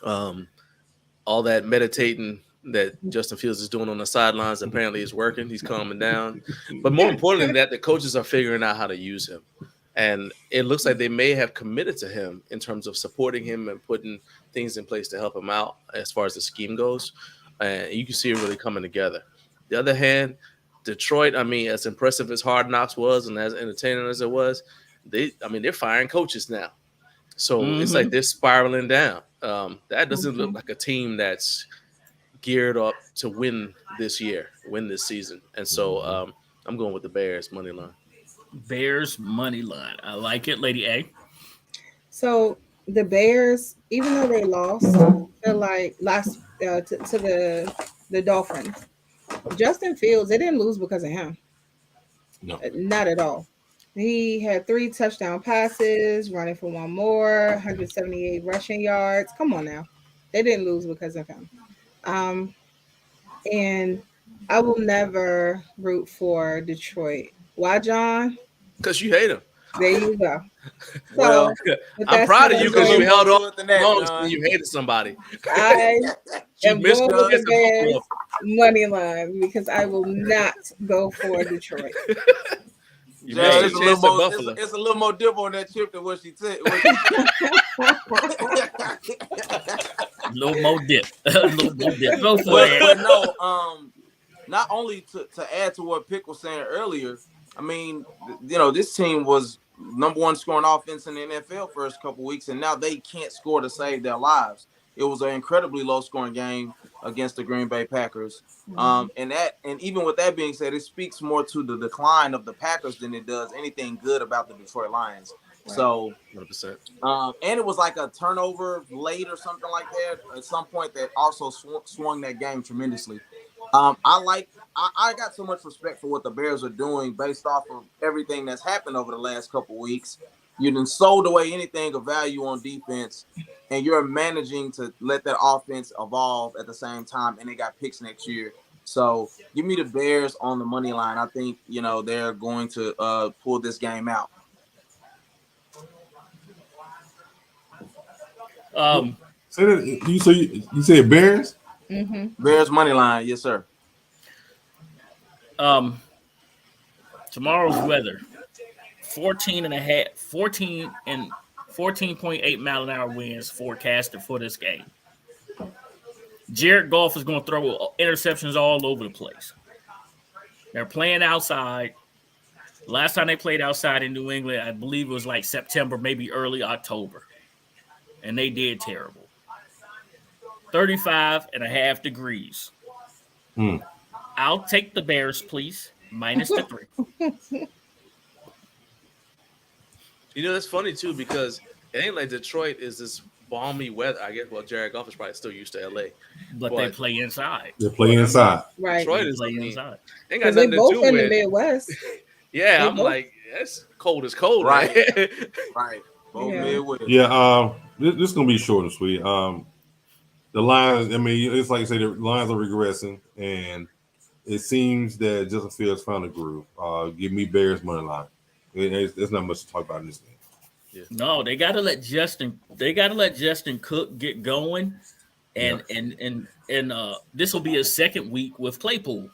All that meditating that Justin Fields is doing on the sidelines apparently is working. He's calming down. But more importantly than that, the coaches are figuring out how to use him. And it looks like they may have committed to him in terms of supporting him and putting things in place to help him out as far as the scheme goes. And you can see it really coming together. The other hand, Detroit, I mean, as impressive as Hard Knocks was and as entertaining as it was, they're firing coaches now. So it's like they're spiraling down. That doesn't look like a team that's geared up to win this season. And so I'm going with the Bears money line. Bears money line. I like it, Lady A. So the Bears, even though they lost, lost to the Dolphins. Justin Fields, they didn't lose because of him. No, not at all. He had 3 touchdown passes, running for one more, 178 rushing yards. Come on now. They didn't lose because of him. And I will never root for Detroit. Why, John? Because you hate him. There you go. Well, I'm proud of you because you held on and you hated somebody. I am going with the Bears money line because I will not go for Detroit. It's a little more dip on that chip than what she said. A little more dip. Go for it. But no, not only to add to what Pick was saying earlier, I mean, this team was #1 scoring offense in the NFL first couple weeks, and now they can't score to save their lives. It was an incredibly low-scoring game against the Green Bay Packers. And even with that being said, it speaks more to the decline of the Packers than it does anything good about the Detroit Lions. So 100%. And it was like a turnover late or something like that at some point that also swung that game tremendously. I got so much respect for what the Bears are doing based off of everything that's happened over the last couple weeks. You done sold away anything of value on defense, and you're managing to let that offense evolve at the same time, and they got picks next year. So give me the Bears on the money line. I think, they're going to pull this game out. Say that you said Bears? Mm-hmm. Bears money line, yes, sir. Tomorrow's weather: 14.8 mile an hour winds forecasted for this game. Jared Goff is going to throw interceptions all over the place. They're playing outside. Last time they played outside in New England, I believe it was like September, maybe early October. And they did terrible. 35.5 degrees. I'll take the Bears, please. Minus the 3. That's funny, too, because it ain't like Detroit is this balmy weather. I guess, Jared Goff is probably still used to L.A. But they play inside. They play inside. Right. Detroit They is play inside. They got They nothing to both do in the with Midwest. Yeah, They I'm both- like, that's cold as cold, Right. right? Right. Both Yeah. Midwest. Yeah, this is gonna be short and sweet. The Lions, I mean, it's like you say, the Lions are regressing, and it seems that Justin Fields found a groove. Give me Bears money line. There's not much to talk about in this game. No, they gotta let Justin Cook get going. And this will be his second week with Claypool.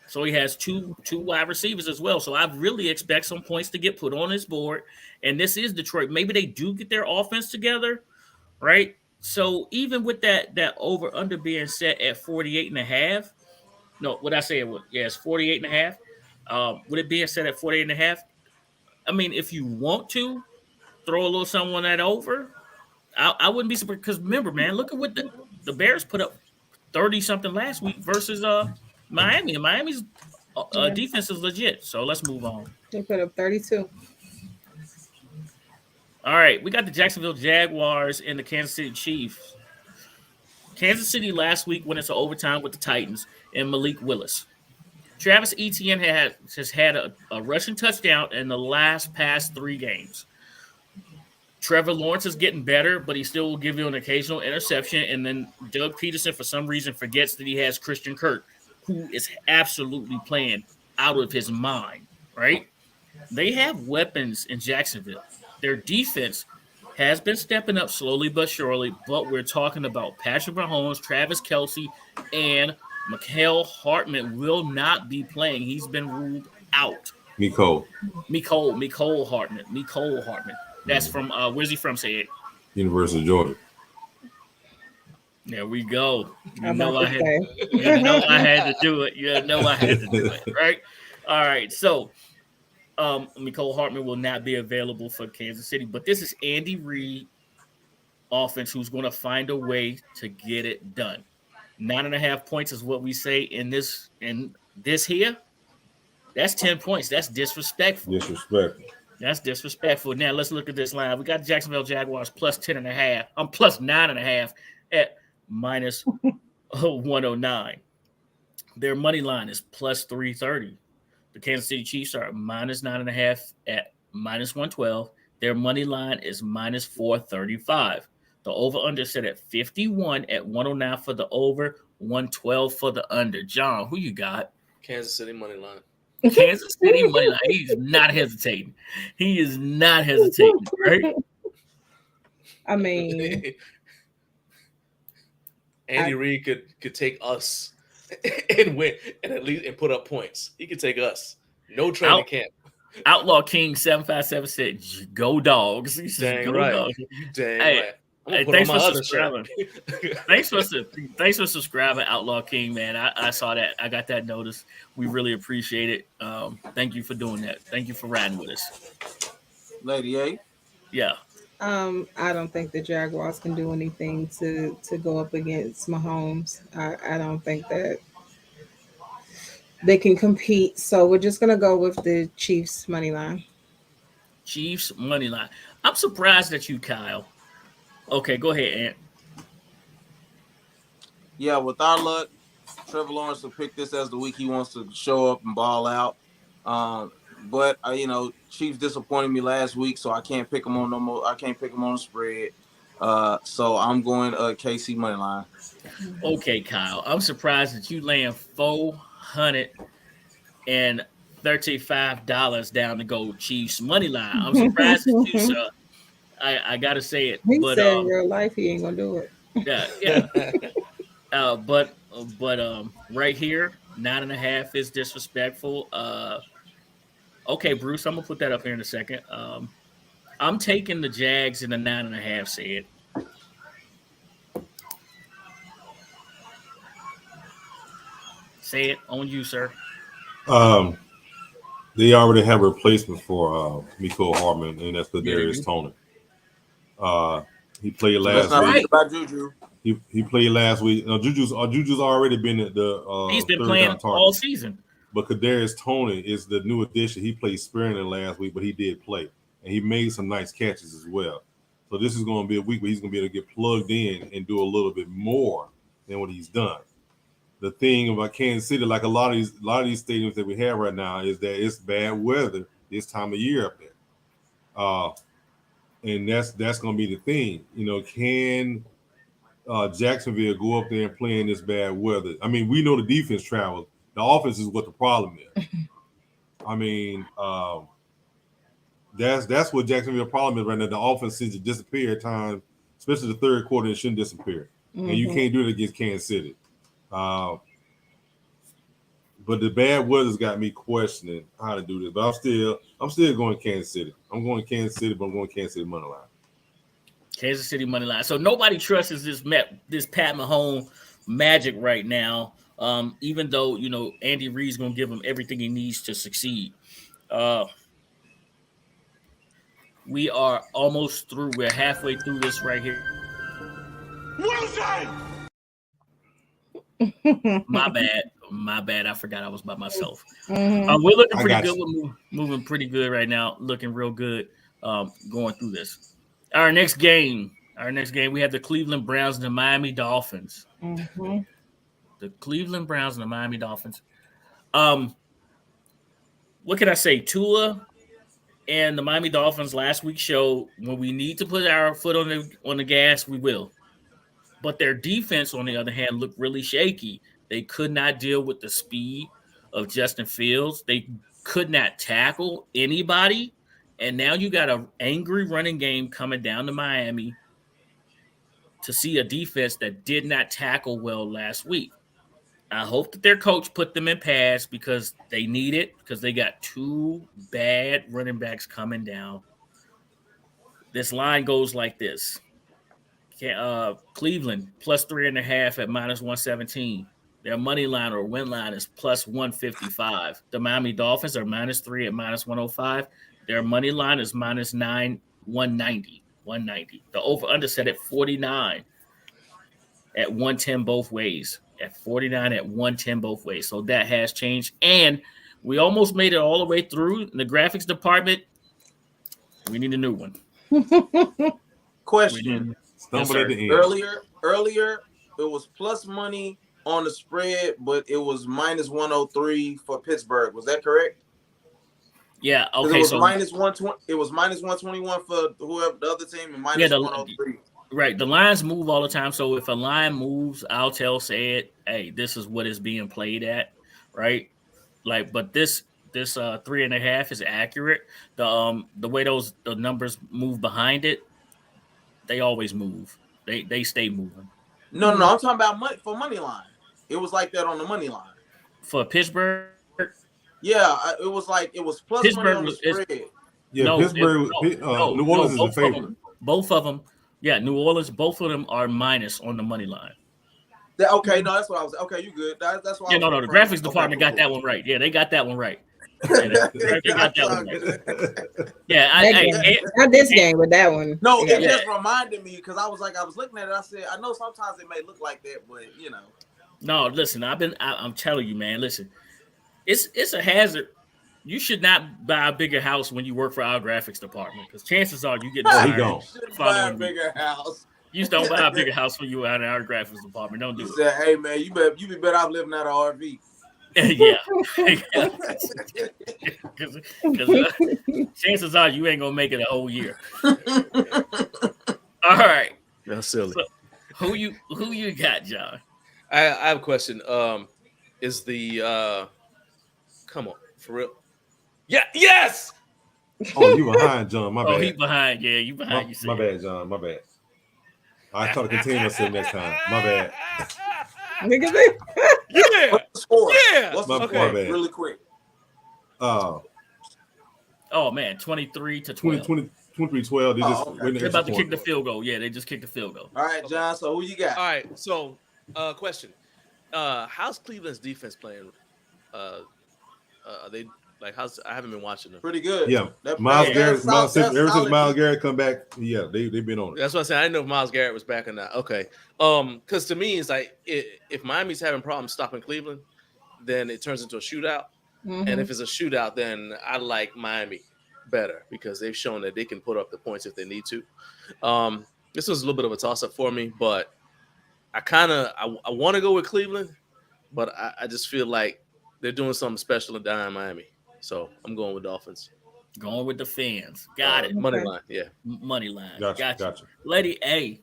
So he has two wide receivers as well. So I really expect some points to get put on his board. And this is Detroit. Maybe they do get their offense together, right? So even with that over under being set at 48.5, no, what I say it was, it's 48.5. With it being set at 48.5, I mean, if you want to throw a little something on that over, I wouldn't be surprised, because remember, man, look at what the Bears put up 30 something last week versus Miami. And Miami's defense is legit. So let's move on. They put up 32. All right, we got the Jacksonville Jaguars and the Kansas City Chiefs. Kansas City last week went into overtime with the Titans and Malik Willis. Travis Etienne has had a rushing touchdown in the last past 3 games. Trevor Lawrence is getting better, but he still will give you an occasional interception. And then Doug Peterson, for some reason, forgets that he has Christian Kirk, who is absolutely playing out of his mind, right? They have weapons in Jacksonville. Their defense has been stepping up slowly but surely, but we're talking about Patrick Mahomes, Travis Kelce, and Mecole Hardman will not be playing. He's been ruled out. Mecole Hardman. That's from where's he from? Say it. University of Georgia. There we go. I had to do it. Right? All right. So Mecole Hardman will not be available for Kansas City, but this is Andy Reid offense who's going to find a way to get it done. 9.5 points is what we say in this here. That's 10 points. That's disrespectful. That's disrespectful. Now let's look at this line. We got Jacksonville Jaguars plus 10.5. I'm plus 9.5 at minus 109. Their money line is plus 330. The Kansas City Chiefs are minus 9.5 at minus 112. Their money line is minus 435. The over-under set at 51 at 109 for the over, 112 for the under. John, who you got? Kansas City money line. Kansas City money line. He's not hesitating. Right? I mean, Andy Reid could take us and win and at least put up points. He could take us. No training camp. Outlaw King 757 said, "Go Dogs." He said, Dang "Go right. Dogs." You dang Hey, right. Hey, thanks for subscribing. thanks for subscribing, Outlaw King, man. I saw that. I got that notice. We really appreciate it. Thank you for doing that. Thank you for riding with us. Lady A. Yeah. I don't think the Jaguars can do anything to go up against Mahomes. I don't think that they can compete. So we're just gonna go with the Chiefs money line. Chiefs money line. I'm surprised at you, Kyle. Okay, go ahead, Ant. Yeah, with our luck, Trevor Lawrence will pick this as the week he wants to show up and ball out. But Chiefs disappointed me last week, so I can't pick them on no more. I can't pick them on the spread. So I'm going KC money line. Okay, Kyle. I'm surprised that you laying $435 down to go Chiefs money line. I'm surprised at you, sir. I gotta say it. He but said in real life he ain't gonna do it. Yeah. But right here, 9.5 is disrespectful. Okay, Bruce, I'm gonna put that up here in a second. I'm taking the Jags in the 9.5. Said. Say it on you, sir. They already have a replacement for Mecole Hardman, and that's Kadarius Toney. He played last week. About Juju. He played last week. No, Juju's already been at the. He's been playing all season. But Kadarius Toney is the new addition. He played sparingly last week, but he did play, and he made some nice catches as well. So this is going to be a week where he's going to be able to get plugged in and do a little bit more than what he's done. The thing about Kansas City, like a lot of these stadiums that we have right now, is that it's bad weather this time of year up there, and that's going to be the thing. Can Jacksonville go up there and play in this bad weather? I mean, we know the defense travels. The offense is what the problem is. I mean, that's what Jacksonville's problem is right now. The offense seems to disappear at times, especially the third quarter. It shouldn't disappear, and you can't do it against Kansas City. But the bad weather's got me questioning how to do this. But I'm still going Kansas City. I'm going Kansas City, but I'm going Kansas City money line. Kansas City money line. So nobody trusts this Pat Mahomes magic right now. Even though Andy Reid's gonna give him everything he needs to succeed. We are almost through. We're halfway through this right here. My bad. I forgot I was by myself. We're looking pretty good. We're moving pretty good right now. Looking real good. Going through this. Our next game, we have the Cleveland Browns and the Miami Dolphins. Mm-hmm. The Cleveland Browns and the Miami Dolphins. What can I say? Tua and the Miami Dolphins last week showed when we need to put our foot on the gas, we will. But their defense, on the other hand, looked really shaky. They could not deal with the speed of Justin Fields. They could not tackle anybody. And now you got an angry running game coming down to Miami to see a defense that did not tackle well last week. I hope that their coach put them in pass because they need it, because they got two bad running backs coming down. This line goes like this. Cleveland plus 3.5 at minus 117. Their money line or win line is plus 155. The Miami Dolphins are minus 3 at minus 105. Their money line is minus 9, 190. The over-under set at 49 at 110 both ways. At 49 at 110 both ways. So that has changed. And we almost made it all the way through in the graphics department. We need a new one. Question. Yes, earlier, it was plus money on the spread, but it was minus 103 for Pittsburgh. Was that correct? Yeah. Okay. It was minus 120. It was minus 121 for whoever the other team, and minus 103. Right. The lines move all the time. So if a line moves, I'll say it, hey, this is what is being played at. Right. But this 3.5 is accurate. The way the numbers move behind it, they always move. They stay moving. No. I'm talking about money line. It was like that on the money line. For Pittsburgh? Yeah, it was plus Pittsburgh money on the spread. Pittsburgh, New Orleans is a favorite. Both of them. Yeah, New Orleans, both of them are minus on the money line. That's what I was. Okay, you good. That's why. The graphics department got that one right. Yeah, they got that one right. Yeah, they got that one right. Yeah, not this game with that one. No, it just reminded me because I was looking at it. I said, I know sometimes it may look like that, but No, listen, I'm telling you, man. Listen, it's a hazard You should not buy a bigger house when you work for our graphics department, because chances are you get Oh, he fired gone. Should the buy a following week. bigger house. You just don't buy a bigger house when you are in our graphics department. Don't He do said, "Hey man, you be better off living out of RV." it. Yeah. Because chances are you ain't gonna make it a whole year. All right. That's silly. So, who you got, John? I have a question. Is the come on for real? Yeah. Yes. Oh, you behind, John. My bad. Oh, he behind. Yeah, you behind. My bad, John. My bad. I try to contain myself next time. My bad. Nigga, they- Yeah. What's the score? Yeah. What's the My score? bad. Really quick. Oh man, 23-12. 23-12. They just okay. win the They're about to extra kick the point. field goal. Yeah, they just kicked the field goal. All right, John. So who you got? All right. So, question: how's Cleveland's defense playing? Are they like? I haven't been watching them. Pretty good. Yeah, That- Miles that's Garrett. solid- that's Ever since solid Miles defense. Garrett come back, yeah, they've been on it. That's what I'm saying. I didn't know if Miles Garrett was back or not. Okay. Because to me, it's like if Miami's having problems stopping Cleveland, then it turns into a shootout. And if it's a shootout, then I like Miami better because they've shown that they can put up the points if they need to. This was a little bit of a toss-up for me, but I want to go with Cleveland, but I just feel like they're doing something special in down Miami. So I'm going with Dolphins. Going with the fans. Got it. Money Okay. line, yeah. Money line. Gotcha. Lady A.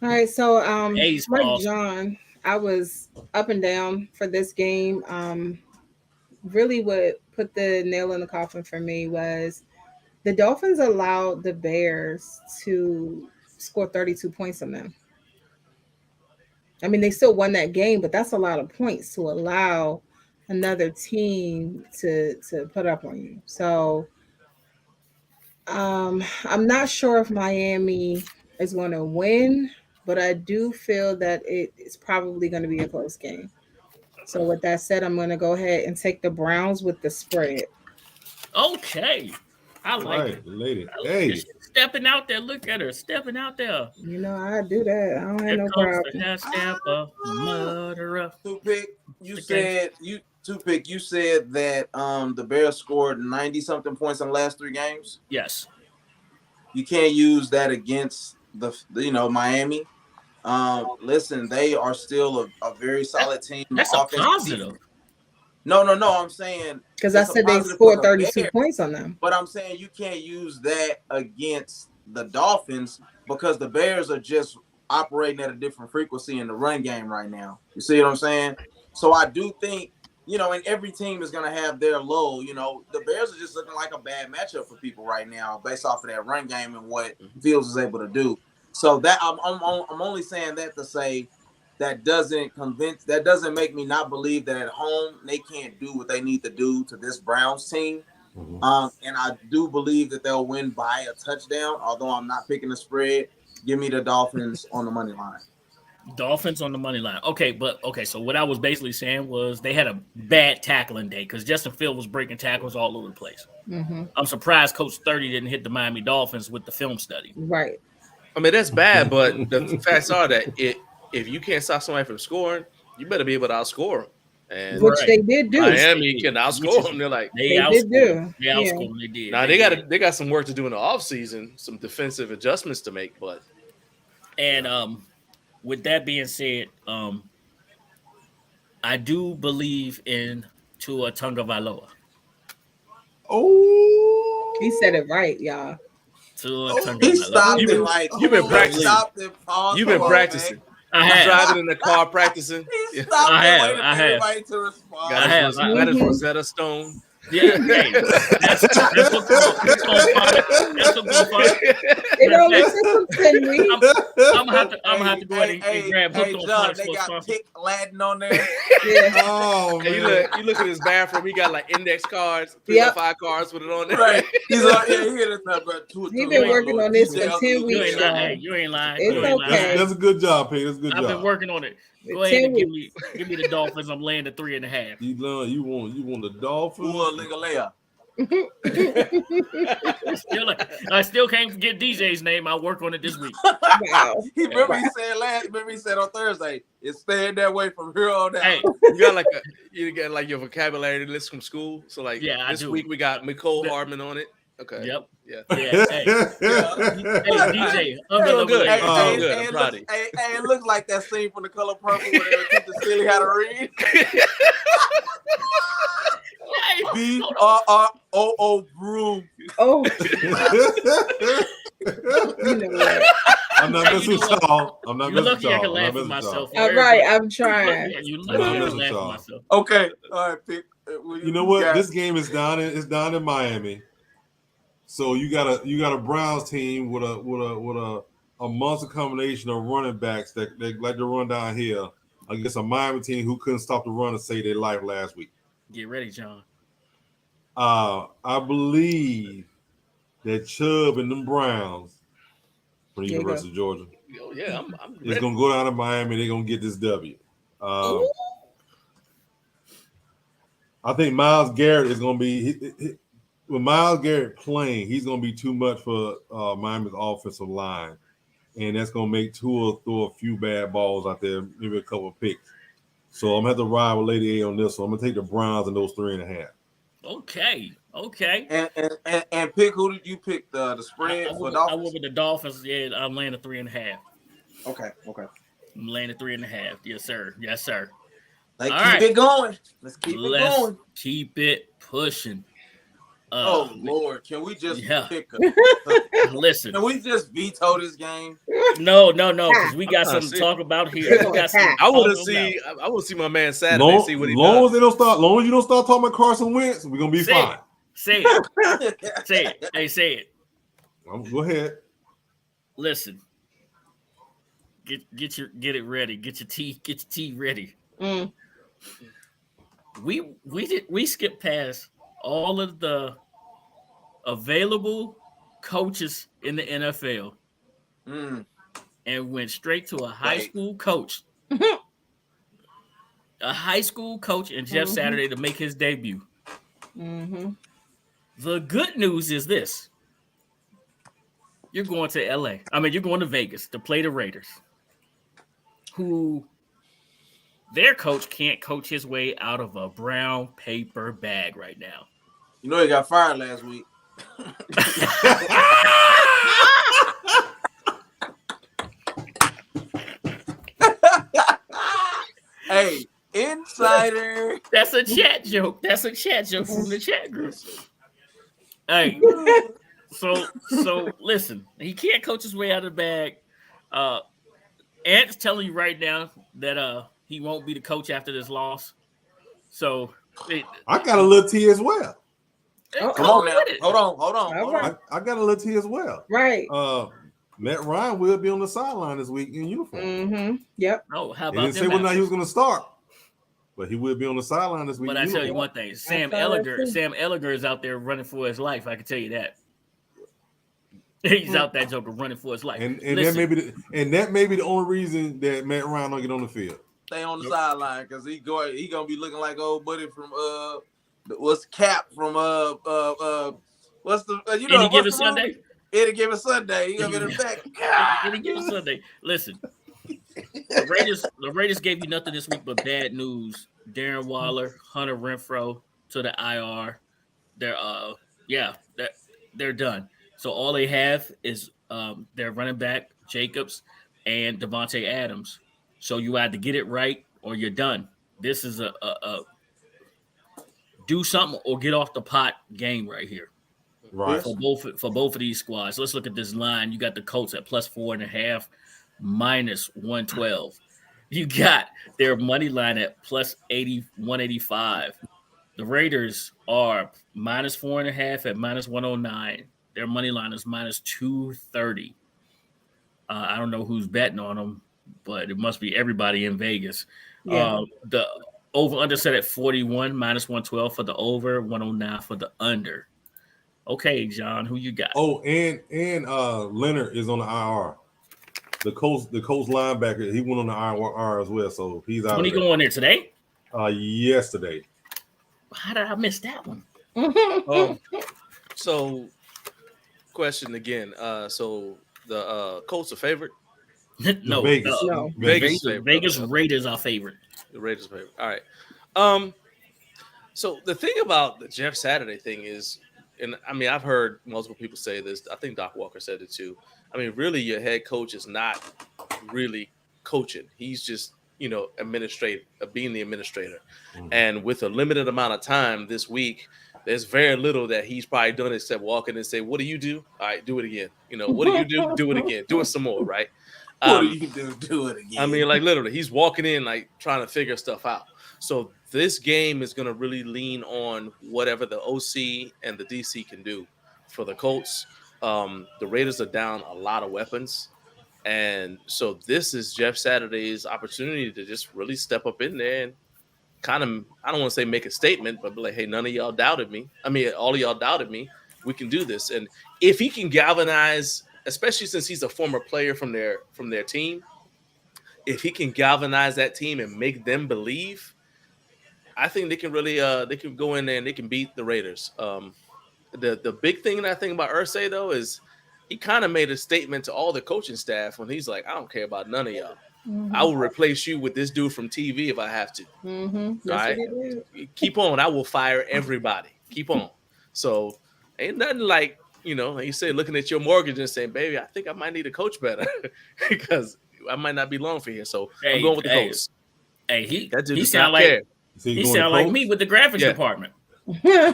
All right, so A's like awesome. John, I was up and down for this game. Really, what put the nail in the coffin for me was the Dolphins allowed the Bears to score 32 points on them. I mean, they still won that game, but that's a lot of points to allow another team to put up on you. So I'm not sure if Miami is going to win, but I do feel that it's probably going to be a close game. So with that said, I'm going to go ahead and take the Browns with the spread. Okay. I like Right, it. lady. I like Hey, it. She's stepping out there. Look at her. Stepping out there. You know, I do that. I don't have Here no comes problem. the half-step of murderer. Two-pick, you Okay. said that the Bears scored 90-something points in the last 3 games. Yes. You can't use that against the Miami. Listen, they are still a very solid team. That's a Offensive positive. defense. No. I'm saying Because I it's a said they positive scored for the 32 Bears. points on them. But I'm saying you can't use that against the Dolphins because the Bears are just operating at a different frequency in the run game right now. You see what I'm saying? So I do think, and every team is going to have their low. The Bears are just looking like a bad matchup for people right now based off of that run game and what Fields is able to do. So that I'm only saying that to say that doesn't make me not believe that at home they can't do what they need to do to this Browns team. And I do believe that they'll win by a touchdown, although I'm not picking the spread. Give me the Dolphins on the money line. Dolphins on the money line. Okay, so what I was basically saying was they had a bad tackling day because Justin Fields was breaking tackles all over the place. I'm surprised Coach 30 didn't hit the Miami Dolphins with the film study. Right. I mean, that's bad, but the facts are that if you can't stop somebody from scoring, you better be able to outscore them. And Which they did do. Miami can outscore them. They're like, They They did do. They outscored them. They did. now they got some work to do in the offseason, some defensive adjustments to make. But And with that being said, I do believe in Tua Tagovailoa. Oh, He said it right, y'all. Tua He Tagovailoa. stopped You've it been- like you've been practicing. Stopped and paused. you've been Come on, practicing. man. I He's have. driving in the car practicing. He stopped I and have, waited I for have. everybody to respond. Got I have. his Rosetta Stone. Yeah, hey, that's what's going fire. That's what's going fire. It only took them 10 weeks. I'm gonna have to go ahead and grab hooked on John, Fox they for a got sponsor. Tick Latin on there. Yeah. Oh And man. you look at his bathroom. He got like index cards, Yep. 305 cards with it on there. Right. He's like, yeah, he hit us up, but He been working on this for 10 You weeks. ain't lying. You ain't lying. It's You ain't lying. okay. That's a good job, Pete. That's a good I've job. been working on it. Go 10 ahead and weeks. give me the Dolphins. I'm laying the 3.5. You want the Dolphins? Ua Lingalea. I still can't forget DJ's name. I'll work on it this week. Wow. Remember he said on Thursday, it's staying that way from here on out. Hey, you got like your vocabulary list from school. So like this week we got Nicole Hardman on it. Okay. Yep. Yeah. Hey, DJ, doing good. Hey, Good. I'm proud of you. Hey, it looks like that scene from The Color Purple where they were teaching Silly how to read. BRROO broom. Oh. You know what? I'm not messing with y'all. I'm not You're messing lucky with I can y'all. laugh at myself. All right, I'm trying. You I'm lucky not I can messing with laugh at y'all. myself. Okay. All right, pick. You know what? This game is down in Miami. So you got a Browns team with a monster combination of running backs that they like to run down here against a Miami team who couldn't stop the run to save their life last week. Get ready, John. I believe that Chubb and them Browns from the University of Georgia. Oh, yeah, I'm ready. It's gonna go down to Miami. They're gonna get this W. I think Myles Garrett is gonna be with Myles Garrett playing. He's gonna be too much for Miami's offensive line, and that's gonna make Tua throw a few bad balls out there, maybe a couple of picks. So I'm gonna have to ride with Lady A on this one. I'm gonna take the Browns and those 3.5. Okay. And pick, who did you pick? The spread for Dolphins? I went with the Dolphins. Yeah, I'm laying at 3.5. Okay. I'm laying at 3.5. Yes, sir. Let's keep it going. Let's keep it pushing. Oh Lord, can we just pick listen? Can we just veto this game? No, because we got something to talk about here. I want to see my man Saturday. Long as you don't start talking about Carson Wentz, we're gonna be fine. Say it. Say it. Hey, say it. Go ahead. Listen. Get it ready. Get your tea ready. We skipped past all of the available coaches in the NFL and went straight to a high school coach. A high school coach and Jeff Saturday to make his debut. The good news is this. You're going to LA. You're going to Vegas to play the Raiders, who their coach can't coach his way out of a brown paper bag right now. You know he got fired last week. Hey, insider. That's a chat joke. That's a chat joke from the chat group. Hey, so listen, he can't coach his way out of the bag. Ant's telling you right now that he won't be the coach after this loss. So I got a little tea as well. Come on now. Hold on. I got a little tea as well. Right. Matt Ryan will be on the sideline this week in uniform. Yep. Oh, how about he didn't say whether or not he was going to start, but he will be on the sideline this week. But I tell you one thing, Sam Ellinger is out there running for his life. I can tell you that. He's out that joker running for his life. And that may be the only reason that Matt Ryan don't get on the field. Stay on the sideline because he gonna be looking like old buddy from what's Cap from what's the Any Given Sunday? Any Given Sunday. He gonna be in the back. Any Given Sunday. Listen, the Raiders gave you nothing this week but bad news. Darren Waller, Hunter Renfrow to the IR. They're done. So all they have is their running back Jacobs and Devontae Adams. So you either get it right or you're done. This is a do something or get off the pot game right here. Right. For both of these squads. Let's look at this line. You got the Colts at +4.5, -112. You got their money line at +185. The Raiders are -4.5 at -109. Their money line is -230. I don't know who's betting on them, but it must be everybody in Vegas. Yeah. The over-under set at 41, -112 for the over, 109 for the under. Okay, John, who you got? Oh, and Leonard is on the IR. The Colts linebacker, he went on the IR as well, so he's out. When he going there today? Yesterday. How did I miss that one? So, question again. So the Colts are favorite. No, Vegas. No. Vegas Vegas favorite. Raiders are favorite. The Raiders favorite. All right. So the thing about the Jeff Saturday thing is, and I mean, I've heard multiple people say this. I think Doc Walker said it too. I mean, really, your head coach is not really coaching. He's just, being the administrator. Mm-hmm. And with a limited amount of time this week, there's very little that he's probably done except walk in and say, "What do you do? All right, do it again. What do you do? Do it again. Do it some more." Right? What do you do? Do it again. I mean, like literally, he's walking in like trying to figure stuff out. So this game is going to really lean on whatever the OC and the DC can do for the Colts. The Raiders are down a lot of weapons. And so this is Jeff Saturday's opportunity to just really step up in there and kind of, I don't want to say make a statement, but be like, hey, none of y'all doubted me. I mean, all of y'all doubted me. We can do this. And if he can galvanize, especially since he's a former player from their team, if he can galvanize that team and make them believe, I think they can really they can go in there and they can beat the Raiders. The big thing that I think about Irsay though is he kind of made a statement to all the coaching staff when he's like, I don't care about none of y'all. Mm-hmm. I will replace you with this dude from TV if I have to. Mm-hmm. All right, keep on. I will fire everybody. Keep on. So ain't nothing like like you say, looking at your mortgage and saying, baby, I think I might need a coach better because I might not be long for here. So I'm going with the Colts. Hey, he does sound not like care. he sound like me with the graphics department. Yeah.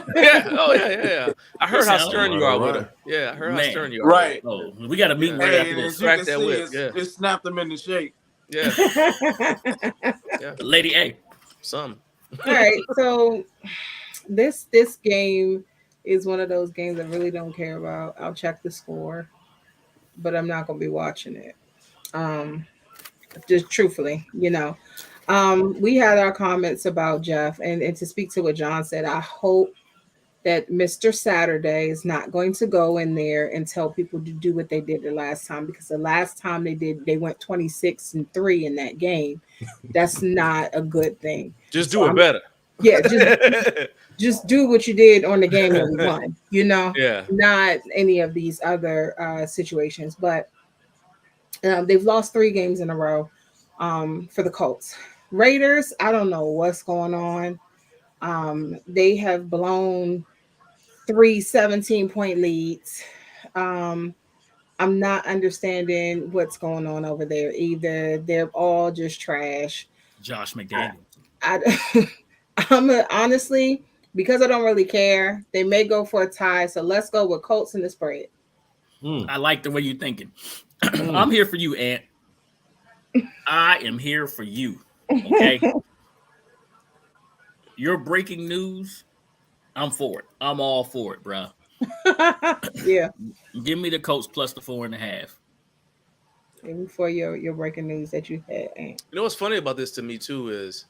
Oh yeah. I heard how stern you are with him. Yeah, I heard how stern you are. Right. Oh, we got to meet right after this. Crack that whip. It snapped them into shape. Yeah. Yeah. Lady A. Some. All right. So this game is one of those games I really don't care about. I'll check the score, but I'm not going to be watching it. Just truthfully, we had our comments about Jeff, and to speak to what John said, I hope that Mr. Saturday is not going to go in there and tell people to do what they did the last time, because the last time they went 26-3 in that game. That's not a good thing. Just do it better. Yeah, just do what you did on the game that we won. Yeah. Not any of these other situations, but they've lost 3 games in a row for the Colts. Raiders, I don't know what's going on. They have blown 3 17-point leads. I'm not understanding what's going on over there either. They're all just trash. Josh McDaniels. Honestly, because I don't really care, they may go for a tie. So let's go with Colts in the spread. I like the way you're thinking. I'm here for you, Ant. I am here for you. Okay. Your breaking news, I'm for it. I'm all for it, bro. Yeah. Give me the Colts plus the 4.5. For your breaking news that you had, Ant. You know what's funny about this to me too is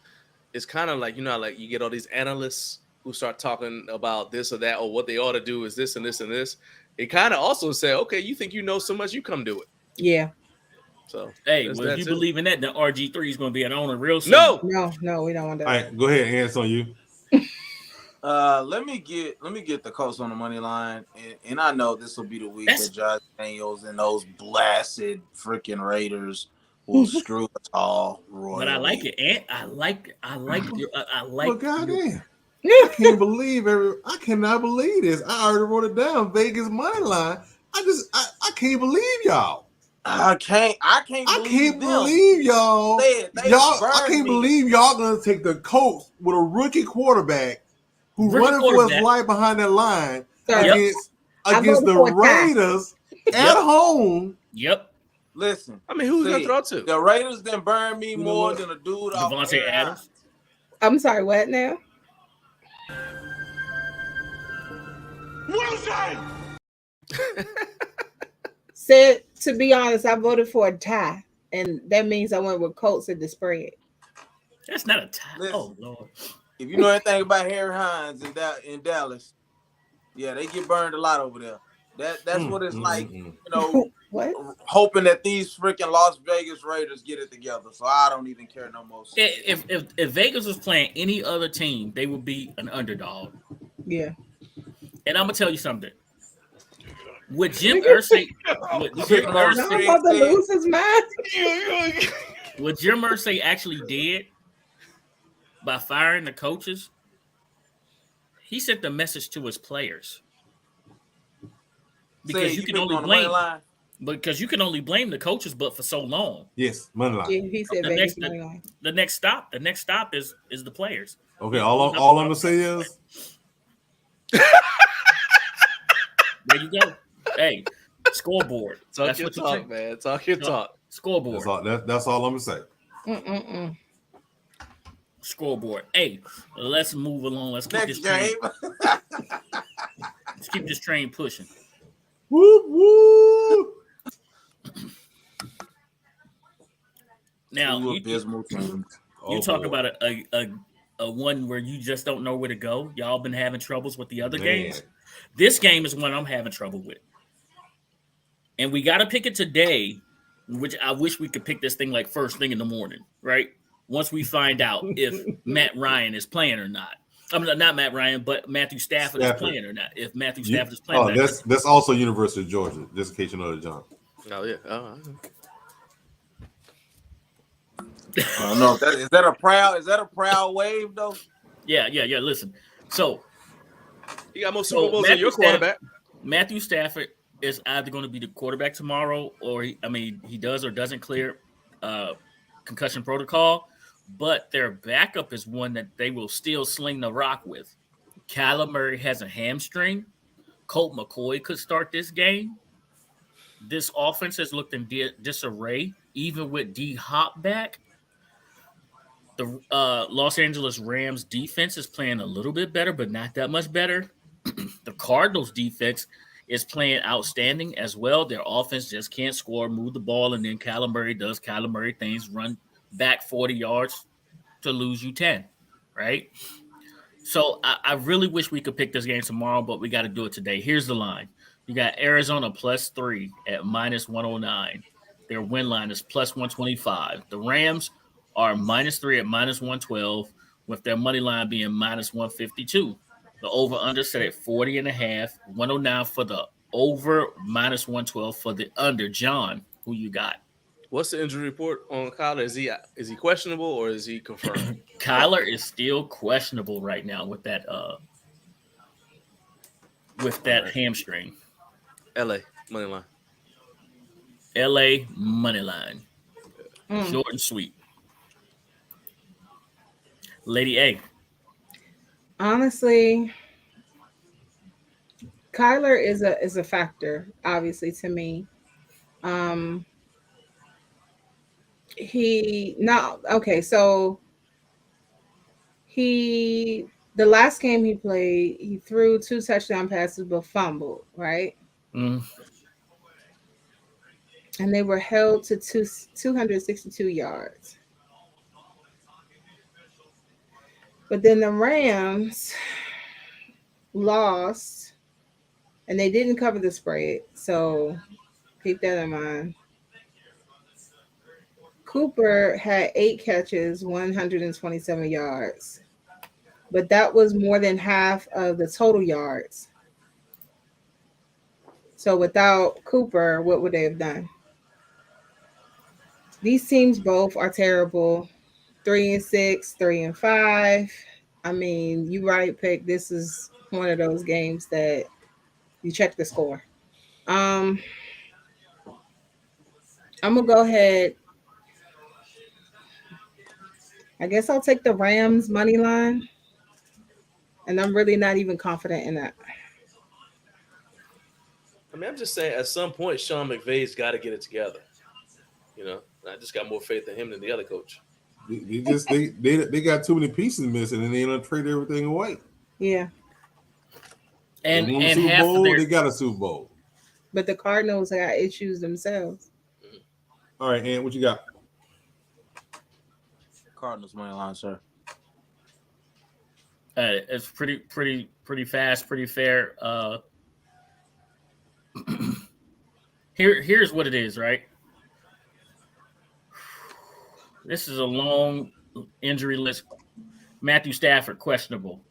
it's kind of like, like you get all these analysts who start talking about this or that, or what they ought to do is this and this and this. It kind of also say, okay, you think you know so much, you come do it. Yeah. So hey, well, if you believe in that, then RG3 is going to be an owner real soon. No, we don't want that. All right, go ahead, Ants on you. Let me get the Colts on the money line, and I know this will be the week that Josh Daniels and those blasted freaking Raiders will screw us all royally. But I like it, Ant. I like your. Well, goddamn. I cannot believe this. I already wrote it down. Vegas money line. I can't believe y'all. I can't believe y'all. I can't believe y'all gonna take the Colts with a rookie quarterback who's running for his life behind that line against the Raiders at home. Yep. Listen, I mean, who's gonna throw to? The Raiders didn't burn me more than a dude off Devontae Adams. I'm sorry, what now? Said, to be honest, I voted for a tie, and that means I went with Colts at the spread. That's not a tie. Listen, oh Lord! If you know anything about Harry Hines in Dallas, yeah, they get burned a lot over there. That's what it's like, What? Hoping that these freaking Las Vegas Raiders get it together. So I don't even care no more. If Vegas was playing any other team, they would be an underdog. Yeah. And I'm gonna tell you something. With Jim Irsay, I'm about to lose his mind. What Jim Irsay actually did by firing the coaches, he sent a message to his players. Because you can only blame, because you can only blame the coaches, but for so long. Yes, money line. Yeah, he said the next stop is the players. Okay, all I'm gonna say is, there you go. Hey, scoreboard. Talk your talk, man. Talk your talk. Scoreboard. That's all I'm gonna say. Scoreboard. Hey, let's move along. Let's keep this train. Let's keep this train pushing. Whoop whoop. Now you talk about a one where you just don't know where to go. Y'all been having troubles with the other games. This game is one I'm having trouble with, and we got to pick it today. Which I wish we could pick this thing like first thing in the morning, right? Once we find out if Matt Ryan is playing or not. I mean, not Matt Ryan, but Matthew Stafford is playing or not. If Matthew Stafford is playing, that's also University of Georgia. Just in case you know that, John. Oh yeah. I don't know. Is that a proud wave though? Yeah. Listen, so you got more Super Bowls than your quarterback. Matthew Stafford is either going to be the quarterback tomorrow, or he does or doesn't clear concussion protocol. But their backup is one that they will still sling the rock with. Kyler Murray has a hamstring. Colt McCoy could start this game. This offense has looked in disarray, even with D-Hop back. The Los Angeles Rams defense is playing a little bit better, but not that much better. The Cardinals defense is playing outstanding as well. Their offense just can't score, move the ball, and then Kyler Murray does Kyler Murray things, run back 40 yards to lose you 10, right? So I really wish we could pick this game tomorrow, but we got to do it today. Here's the line. You got Arizona +3 at -109. Their win line is +125. The Rams are -3 at -112, with their money line being -152. The over-under set at 40.5, 109 for the over, -112 for the under. John, who you got? What's the injury report on Kyler? Is he questionable or is he confirmed? Kyler is still questionable right now with that hamstring. LA money line. LA money line. Short and sweet. Lady A. Honestly, Kyler is a factor, obviously, to me. The last game he played, he threw 2 touchdown passes but fumbled, right? And they were held to 262 yards. But then the Rams lost, and they didn't cover the spread, so keep that in mind. Cooper had 8 catches, 127 yards, but that was more than half of the total yards. So without Cooper, what would they have done? These teams both are terrible. 3-6, 3-5. I mean, you right, Pick. This is one of those games that you check the score. I'm gonna go ahead. I guess I'll take the Rams money line, and I'm really not even confident in that. I mean, I'm just saying, at some point, Sean McVay's got to get it together. You know, I just got more faith in him than the other coach. They got too many pieces missing, and they don't trade everything away. Yeah. And Super Bowl, they got a Super Bowl. But the Cardinals got issues themselves. All right, Ant, what you got? Cardinals money line, sir. It's pretty fast, pretty fair. Here's what it is, right? This is a long injury list. Matthew Stafford, questionable.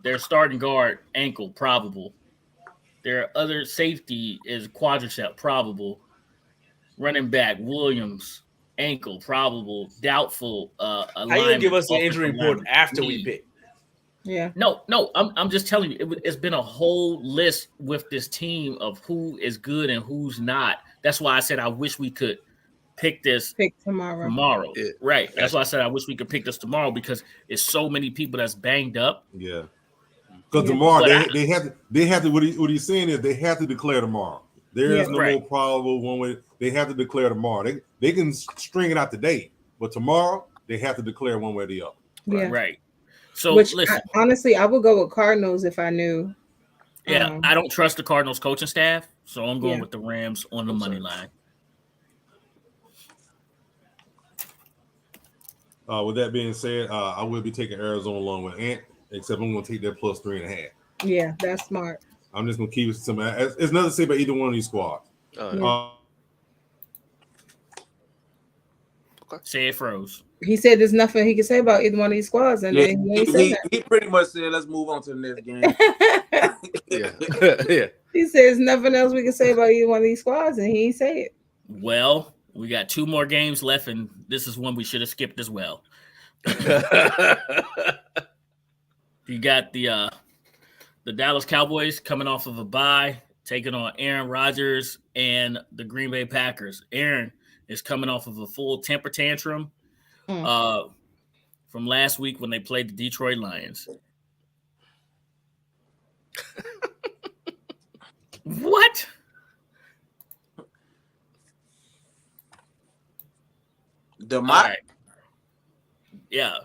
Their starting guard, ankle, probable. Their other safety is quadricep, probable. Running back, Williams, ankle, probable. Doubtful. How you gonna give us the injury report after we pick? Yeah. No. I'm just telling you, it's been a whole list with this team of who is good and who's not. That's why I said I wish we could pick tomorrow. Yeah. Right. That's why I said I wish we could pick this tomorrow because it's so many people that's banged up. Yeah. Because tomorrow they have to. What he's saying is they have to declare tomorrow. There is no more probable one way. They have to declare tomorrow. They can string it out today, but tomorrow they have to declare one way or the other. Yeah. Right. So listen, honestly, I would go with Cardinals if I knew. Yeah, I don't trust the Cardinals coaching staff, so I'm going with the Rams on the money line. With that being said, I will be taking Arizona along with Ant, except I'm going to take that plus 3.5. Yeah, that's smart. I'm just going to keep it some. It's nothing to say about either one of these squads. Say it froze. He said there's nothing he can say about either one of these squads, and then he pretty much said, "Let's move on to the next game." Yeah. He says nothing else we can say about either one of these squads, and he ain't say it. Well, we got 2 more games left, and this is one we should have skipped as well. You got the Dallas Cowboys coming off of a bye, taking on Aaron Rodgers and the Green Bay Packers. Aaron is coming off of a full temper tantrum from last week when they played the Detroit Lions. What? Right. Yeah.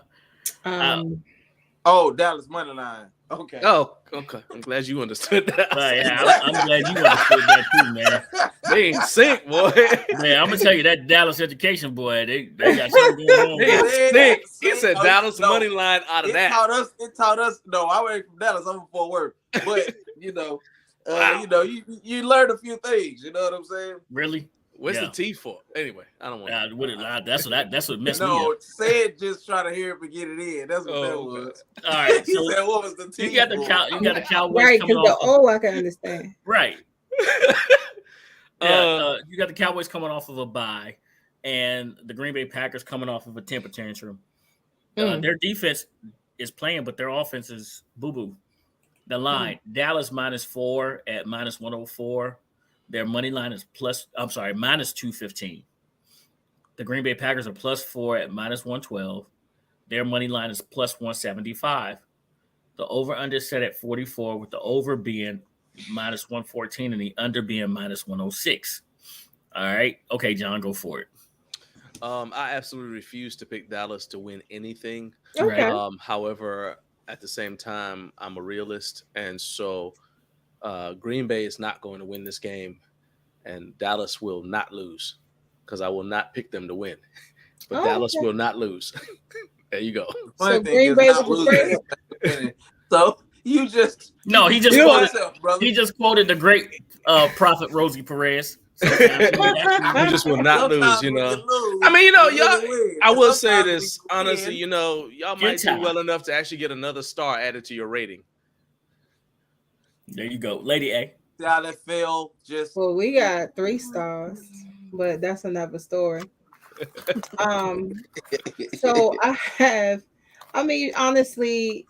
Dallas money line. Okay. Oh, okay. I'm glad you understood that. I'm glad you understood that too, man. They ain't sick, boy. Man, I'm gonna tell you that Dallas education, boy. They got something going on. They he said Dallas money line out of that. It taught us. No, I went from Dallas. I'm from Fort Worth, but you learned a few things. You know what I'm saying? Really? What's the T for? Anyway, I don't want. That's what messed me up. No, say it. Just try to hear it and get it in. That's what that was. All right. So said, what was the T? You got the Cowboys. Right, because the I can understand. Right. You got the Cowboys coming off of a bye, and the Green Bay Packers coming off of a temper tantrum. Their defense is playing, but their offense is boo-boo. The line, Dallas -4 at -104. Their money line is minus 215. The Green Bay Packers are +4 at -112. Their money line is +175. The over-under set at 44, with the over being -114 and the under being -106. All right. Okay, John, go for it. I absolutely refuse to pick Dallas to win anything. Okay. However, at the same time, I'm a realist, and so Green Bay is not going to win this game, and Dallas will not lose because I will not pick them to win. But Dallas will not lose. There you go. So Green Bay will lose. So you just he just quoted the great prophet Rosie Perez. You just will not lose, you know. I mean, y'all. I will say this honestly, y'all might do well enough to actually get another star added to your rating. There you go, Lady A. Yeah, that fell just. Well, we got 3 stars, but that's another story. So honestly,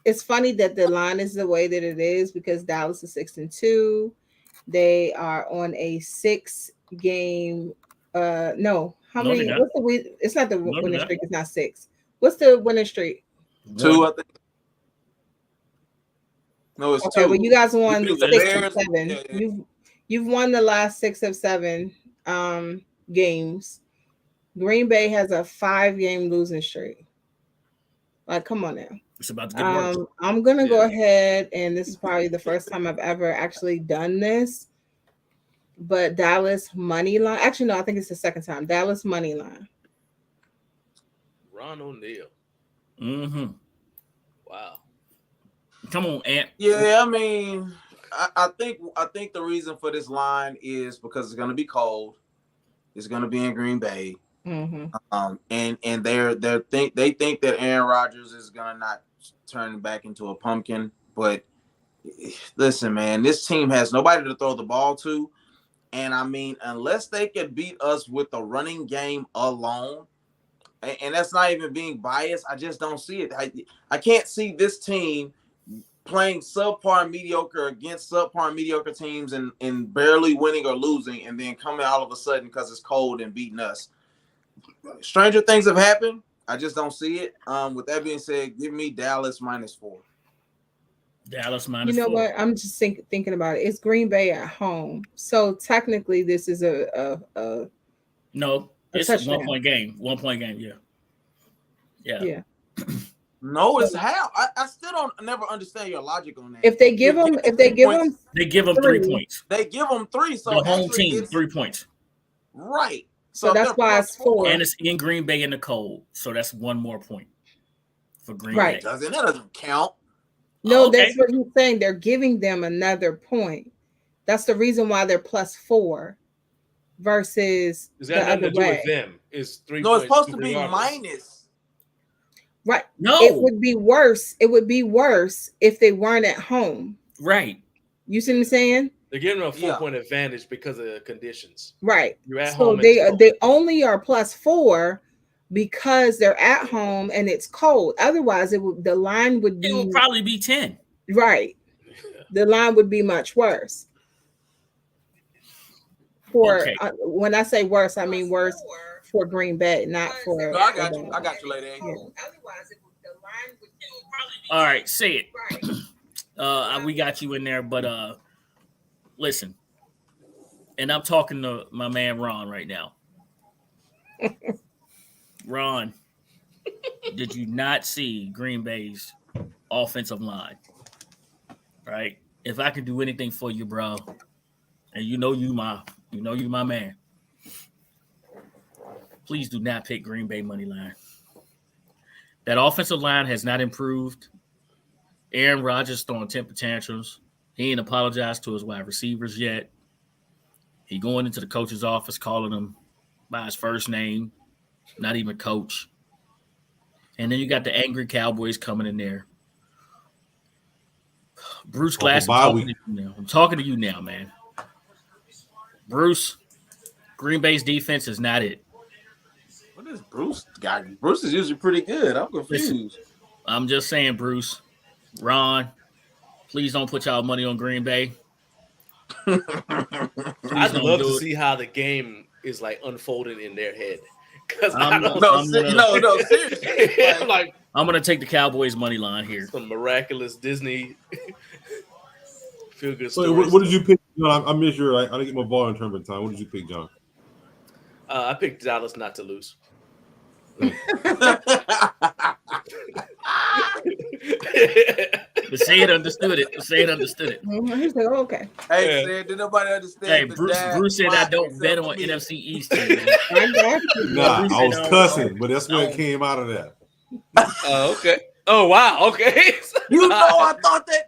it's funny that the line is the way that it is because Dallas is 6-2. They are on a 6-game. No, how many? What's the? It's not the winning streak. It's not 6. What's the winning streak? 2, I think. No, it's 2. Well, you guys won 6 of 7. Yeah. You've won the last 6 of 7 games. Green Bay has a 5-game losing streak. Like, come on now. It's about to get worse. I'm gonna go ahead, and this is probably the first time I've ever actually done this. But Dallas money line. Actually, no, I think it's the second time. Dallas money line. Ron O'Neal. Mm-hmm. Wow. Come on, Ant. Yeah, I mean, I think the reason for this line is because it's gonna be cold. It's gonna be in Green Bay. Mm-hmm. And they think that Aaron Rodgers is gonna not turning back into a pumpkin. But listen, man, this team has nobody to throw the ball to. And I mean, unless they can beat us with the running game alone, and that's not even being biased, I just don't see it. I can't see this team playing subpar mediocre against subpar mediocre teams and barely winning or losing, and then coming all of a sudden because it's cold and beating us. Stranger things have happened. I just don't see it. With that being said, give me Dallas -4. Dallas -4. You know what? I'm just thinking about it. It's Green Bay at home, so technically this is a no. It's a 1 point game. 1 point game. Yeah. No, it's how. I still don't never understand your logic on that. If they give them 3 points. They give them 3. So the home team 3 points. Right. So that's why it's 4. And it's in Green Bay in the cold. So that's 1 more point for Green Bay. That doesn't count. No, that's what he's saying. They're giving them another point. That's the reason why they're +4 versus is that the nothing other to do way. with them? It's 3 No, points. it's supposed to be minus. Right. No. It would be worse. It would be worse if they weren't at home. Right. You see what I'm saying? They're giving them a 4-point advantage because of the conditions. Right. You're at so home. They only are +4 because they're at home and it's cold. Otherwise, the line would be. It would probably be 10. Right. The line would be much worse. When I say worse, I mean worse for Green Bay, not for. No, I got you. I got you, lady. Yeah. All right, say it. We got you in there, but listen. And I'm talking to my man Ron right now. Ron, did you not see Green Bay's offensive line? Right? If I can do anything for you, bro, and you know you my man, please do not pick Green Bay money line. That offensive line has not improved. Aaron Rodgers throwing temper tantrums. He ain't apologized to his wide receivers yet. He going into the coach's office calling him by his first name, not even coach. And then you got the angry Cowboys coming in there. Bruce Glass, I'm talking to you now, man. Bruce, Green Bay's defense is not it. What is Bruce got? Bruce is usually pretty good. I'm confused. Listen, I'm just saying, Bruce, Ron, please don't put y'all money on Green Bay. I'd love to see how the game is like unfolding in their head. Because seriously. Like, I'm gonna take the Cowboys money line here. Some miraculous Disney feel good So stories. what did you pick? I missed your. I didn't get my ball in tournament time. What did you pick, John? I picked Dallas not to lose. But say it understood it. He said, okay. Hey, said, did nobody understand? Hey, Bruce said I don't bet on NFC East team. I got you. Nah, I was cussing, but that's where it came out of that. Oh, okay. Oh, wow. Okay. I thought that.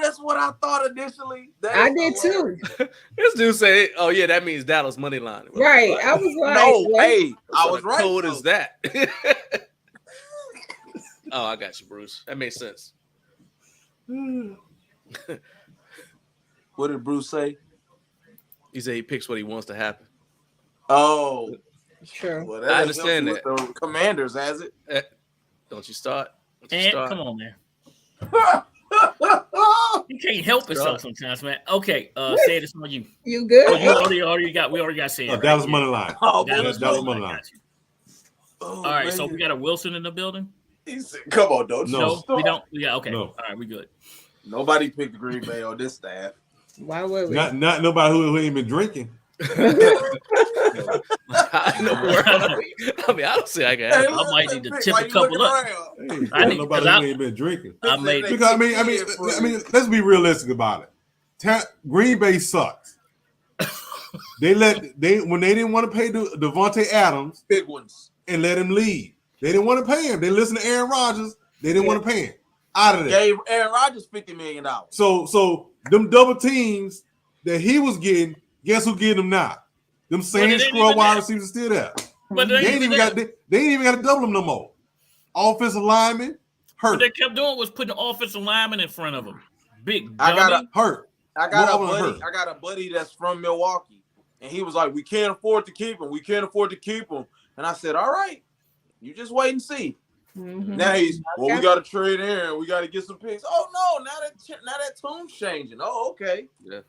That's what I thought initially. I did too. This dude say, "Oh yeah, that means Dallas money line." Right. I was like, no, what? hey, I was right. What is that? Oh, I got you, Bruce. That makes sense. What did Bruce say? He said he picks what he wants to happen. Oh, Sure. well, I understand that. The Commanders has it. Don't you start? Come on, man. You can't help yourself sometimes, man. Okay, say this on you. You good? Oh, we already got said. Oh, Dallas money line. Oh, Dallas money line. All right, so we got a Wilson in the building. He said, "Come on, don't No, we don't. Yeah, okay. No. All right, we good. Nobody picked Green Bay on this staff. Why would we? Not nobody who ain't been drinking. I don't see I got. Hey, I might need to tip why a you couple looking up. Hey, I need- nobody who ain't been drinking. I made Because I mean, let's be realistic about it. Green Bay sucks. When they didn't want to pay Devontae Adams big ones and let him leave. They didn't want to pay him. They listened to Aaron Rodgers. They didn't want to pay him. Out of there. gave Aaron Rodgers $50 million. So them double teams that he was getting, guess who getting them now? Them same scrub wide receivers still there. But They ain't even got to double them no more. Offensive linemen, What they kept doing was putting offensive linemen in front of them. Big dummy. I got Hurt. a buddy that's from Milwaukee, and he was like, "We can't afford to keep him. We can't afford to keep him." And I said, "All right, you just wait and see." Mm-hmm. Now we got to trade Aaron. We got to get some picks. Oh no, now that tune's changing. Oh, okay. Yeah.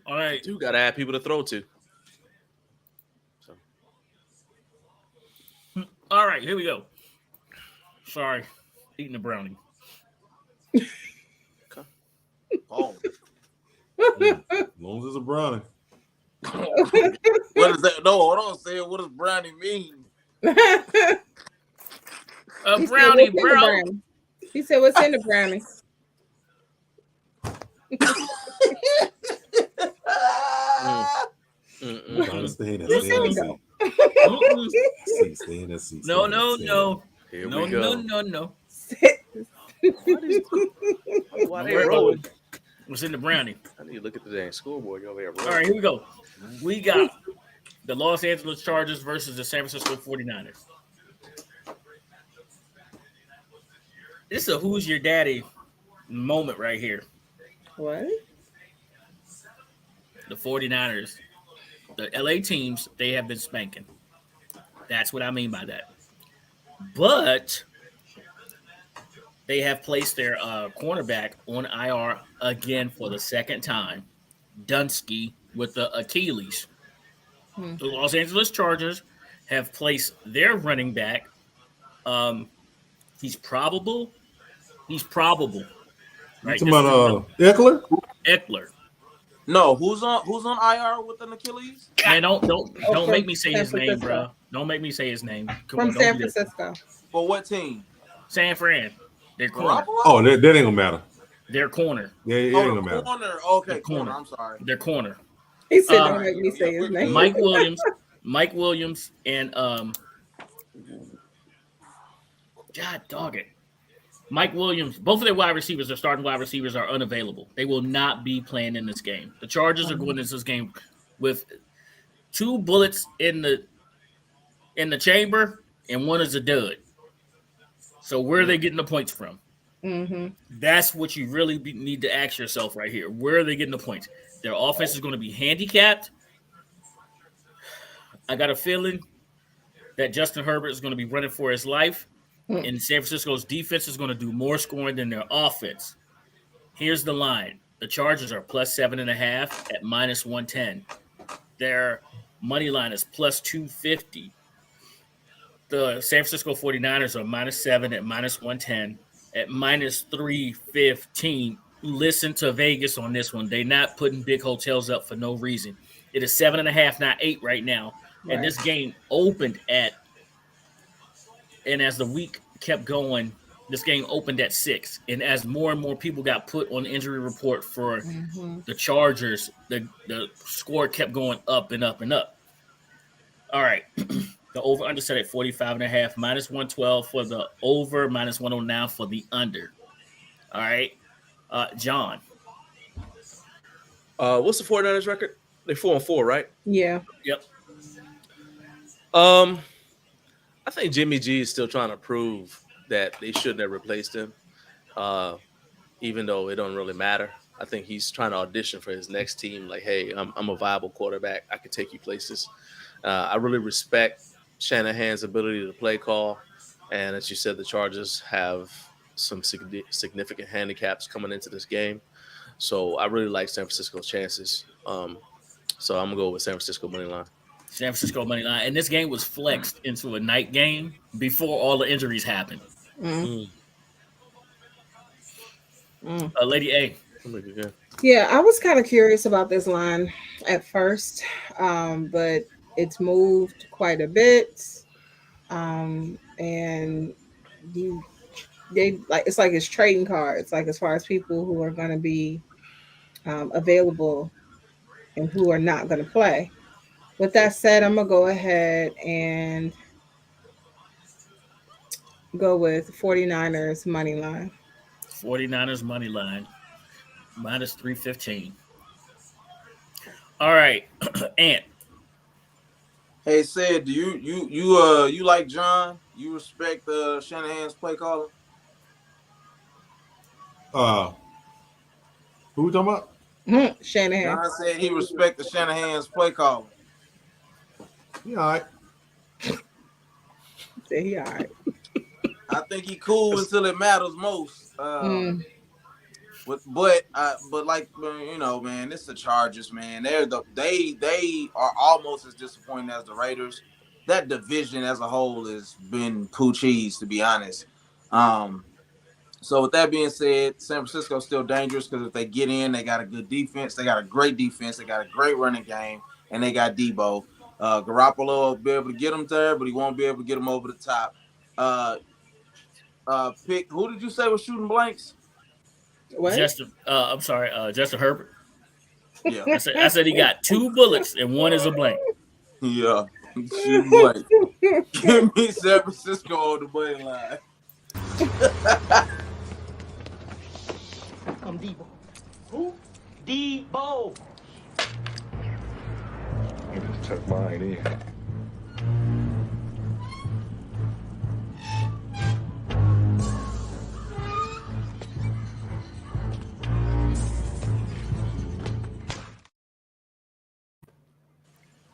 All right. You got to have people to throw to. So. All right, here we go. Sorry, eating a brownie. Oh. As long as it's a brownie. What is that? No, hold on. Say what does brownie mean? A brownie, bro. He said, "What's in the brownie?" Stay in that seat. No. Here we go. No. Why they rolling? What's in the brownie? I need to look at the dang scoreboard over here. All right, here we go. We got the Los Angeles Chargers versus the San Francisco 49ers. This is a who's your daddy moment right here. What? The 49ers, the LA teams, they have been spanking. That's what I mean by that. But they have placed their cornerback on IR again for the second time. Dunsky with the Achilles. The Los Angeles Chargers have placed their running back. He's probable. Right? You talking about Eckler? No, who's on IR with an Achilles? Man, don't make me say his name, bro. Don't make me say his name. From San Francisco. For what team? San Fran. Their corner. Oh, that ain't gonna matter. Their corner. Yeah, it ain't gonna matter. Corner. Okay, The corner. I'm sorry. Their corner. He said, "Don't make me say his name." Mike Williams, and God dog it. Mike Williams, both of their wide receivers, their starting wide receivers, are unavailable. They will not be playing in this game. The Chargers are going into this game with 2 bullets in the chamber, and 1 is a dud. So where are they getting the points from? Mm-hmm. That's what you really need to ask yourself right here. Where are they getting the points? Their offense is going to be handicapped. I got a feeling that Justin Herbert is going to be running for his life. And San Francisco's defense is going to do more scoring than their offense. Here's the line. The Chargers are plus 7.5 at minus 110. Their money line is plus 250. The San Francisco 49ers are minus 7 at minus 110. At minus 315. Listen to Vegas on this one. They're not putting big hotels up for no reason. It is 7.5, not 8 right now. Right. And this game opened at, and as the week kept going, this game opened at 6. And as more and more people got put on the injury report for the Chargers, the score kept going up and up and up. All right. The over-under set at 45.5, minus 112 for the over, minus 109 for the under. All right. John. What's the 49ers record? They're 4-4, right? Yeah. Yep. I think Jimmy G is still trying to prove that they shouldn't have replaced him, even though it don't really matter. I think he's trying to audition for his next team. Like, hey, I'm a viable quarterback. I can take you places. I really respect Shanahan's ability to play call. And as you said, the Chargers have some significant handicaps coming into this game. So I really like San Francisco's chances. So I'm going to go with San Francisco money line. San Francisco money line. And this game was flexed into a night game before all the injuries happened. Lady A. Yeah, I was kind of curious about this line at first, but it's moved quite a bit. And it's like it's trading cards, like as far as people who are going to be available and who are not going to play. With that said, I'm going to go ahead and go with 49ers money line. 49ers money line, minus 315. All right, Ant. Hey, Sid, do you like John? You respect Shanahan's play calling? Who we talking about? Shanahan. John said he respect Shanahan's play calling. Yeah, all right. Say he all right. I think he cool until it matters most. But like man, it's the Chargers, man. They are almost as disappointing as the Raiders. That division as a whole has been poo cheese, to be honest. So with that being said, San Francisco's still dangerous because if they get in, they got a good defense. They got a great defense. They got a great running game, and they got Debo. Garoppolo will be able to get them there, but he won't be able to get them over the top. Pick. Who did you say was shooting blanks? What? Justin Herbert. Yeah, I said he got 2 bullets and 1 is a blank. yeah, shooting blanks. Give me San Francisco on the money line. I'm Debo. Who? Debo. You just took mine in.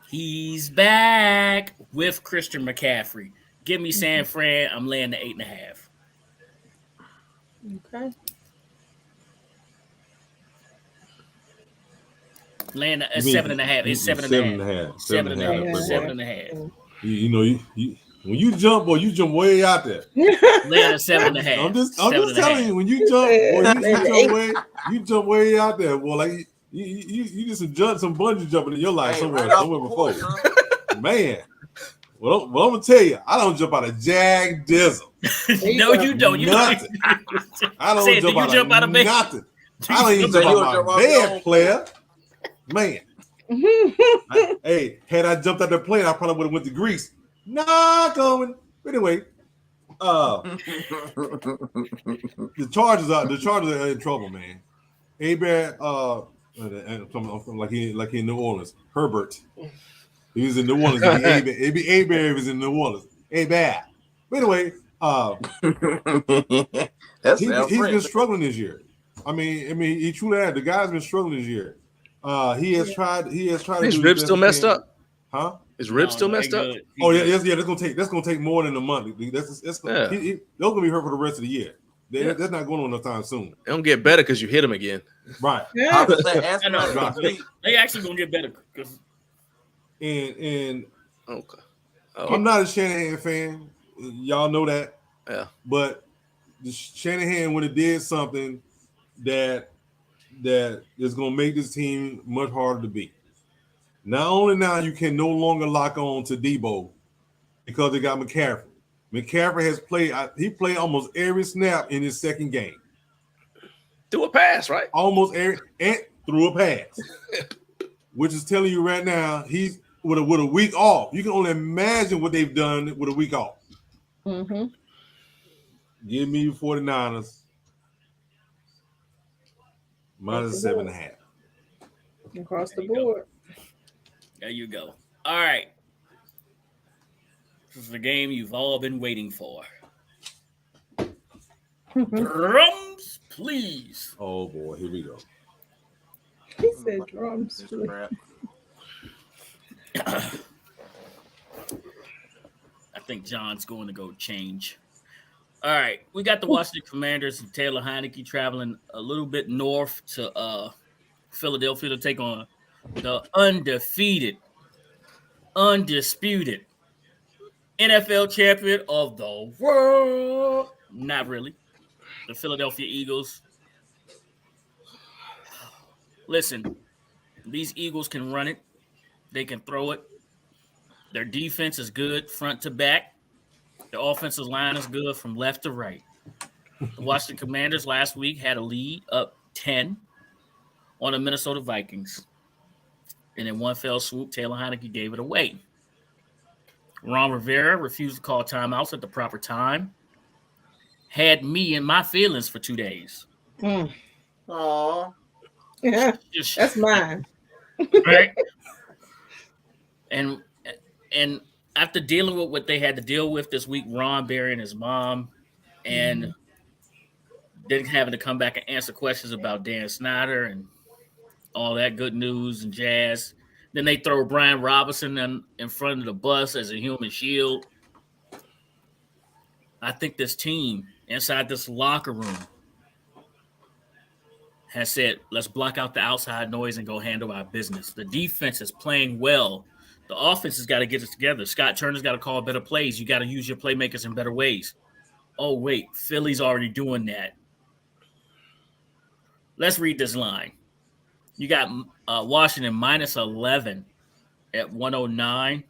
He's back with Christian McCaffrey. Give me San Fran. I'm laying the 8.5. Okay. Laying at 7.5. It's 7.5. 7.5. 7.5. You know, when you jump, boy, you jump way out there. Laying at 7.5. I'm just telling you, when you jump, boy, you jump way out there, boy. Like you did some bungee jumping in your life somewhere before. Man, well, I'm gonna tell you, I don't jump out of Jag Dizzle. No, you don't. Nothing. I don't jump out of nothing. I don't even jump out of my bed, player. Man. Hey, had I jumped out the plane, I probably would have went to Greece. Not going. But anyway, the Chargers are in trouble, man. Bear, like he in New Orleans. Herbert. He was in New Orleans. It'd be Bear was in New Orleans. Bear. But anyway, he's been struggling this year. I mean, he truly has. The guy's been struggling this year. He has tried. His ribs still messed up, huh? His ribs still messed up. Oh yeah. That's gonna take more than a month. They're gonna be hurt for the rest of the year. That's not going on no time soon. They don't get better because you hit them again. Right. Yeah. They actually gonna get better. And okay. I'm not a Shanahan fan. Y'all know that. Yeah. But the Shanahan would have did something that is going to make this team much harder to beat. Not only now you can no longer lock on to Debo because they got McCaffrey. McCaffrey has played. He played almost every snap in his second game. Threw a pass, right? Almost every and threw a pass, which is telling you right now he's with a week off. You can only imagine what they've done with a week off. Mm-hmm. Give me 49ers minus 7.5. Across the board. There you go. All right. This is the game you've all been waiting for. Drums, please. Oh boy, here we go. He said drums. I think John's going to go change. All right, we got the Washington Commanders and Taylor Heineke traveling a little bit north to Philadelphia to take on the undefeated, undisputed NFL champion of the world. Not really. The Philadelphia Eagles. Listen, these Eagles can run it. They can throw it. Their defense is good front to back. The offensive line is good from left to right. The Washington Commanders last week had a lead up 10 on the Minnesota Vikings. And in one fell swoop, Taylor Heineke gave it away. Ron Rivera refused to call timeouts at the proper time. Had me in my feelings for 2 days. Aww. Yeah, that's mine. Right? And after dealing with what they had to deal with this week, Ron burying his mom, and then having to come back and answer questions about Dan Snyder and all that good news and jazz. Then they throw Brian Robinson in front of the bus as a human shield. I think this team inside this locker room has said, let's block out the outside noise and go handle our business. The defense is playing well. The offense has got to get it together. Scott Turner's got to call better plays. You got to use your playmakers in better ways. Oh, wait, Philly's already doing that. Let's read this line. You got Washington minus 11 at 109,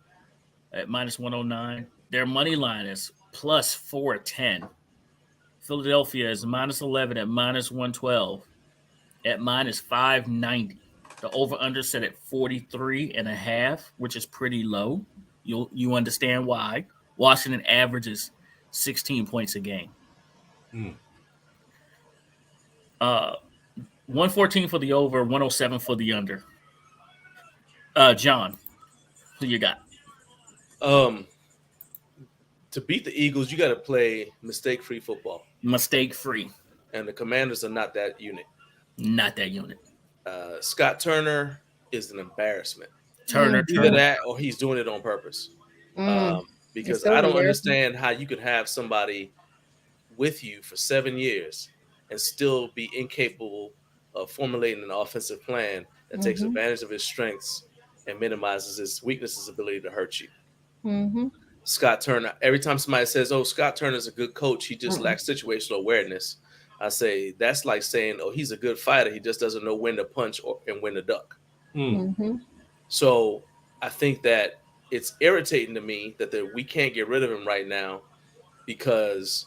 at minus 109. Their money line is plus 410. Philadelphia is minus 11 at minus 112, at minus 590. The over-under set at 43.5, which is pretty low. You understand why. Washington averages 16 points a game. 114 for the over, 107 for the under. John, who you got? To beat the Eagles, you got to play mistake-free football. Mistake-free. And the Commanders are not that unit. Not that unit. Scott Turner is an embarrassment. Either that or he's doing it on purpose. Because I don't understand how you could have somebody with you for 7 years and still be incapable of formulating an offensive plan that takes advantage of his strengths and minimizes his weaknesses' ability to hurt you. Scott Turner, every time somebody says, oh, Scott Turner's a good coach, he just lacks situational awareness. I say that's like saying, oh, he's a good fighter. He just doesn't know when to punch and when to duck. So I think that it's irritating to me that we can't get rid of him right now because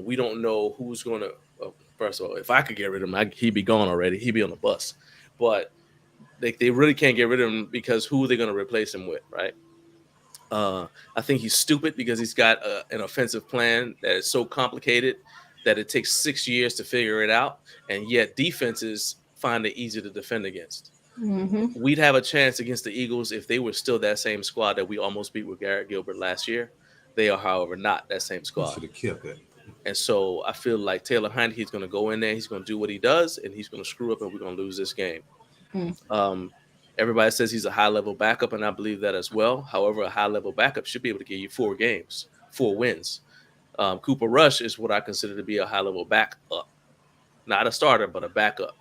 we don't know who's going to first of all, if I could get rid of him, he'd be gone already. He'd be on the bus. But they really can't get rid of him because who are they going to replace him with, right? I think he's stupid because he's got an offensive plan that is so complicated that it takes 6 years to figure it out, and yet defenses find it easy to defend against. We'd have a chance against the Eagles if they were still that same squad that we almost beat with Garrett Gilbert last year. They are, however, not that same squad. Should have kept it. And so I feel like Taylor Heinicke's going to go in there, he's going to do what he does, and he's going to screw up, and we're going to lose this game. Everybody says he's a high-level backup, and I believe that as well. However, a high-level backup should be able to give you 4 wins. Cooper Rush is what I consider to be a high-level backup. Not a starter, but a backup.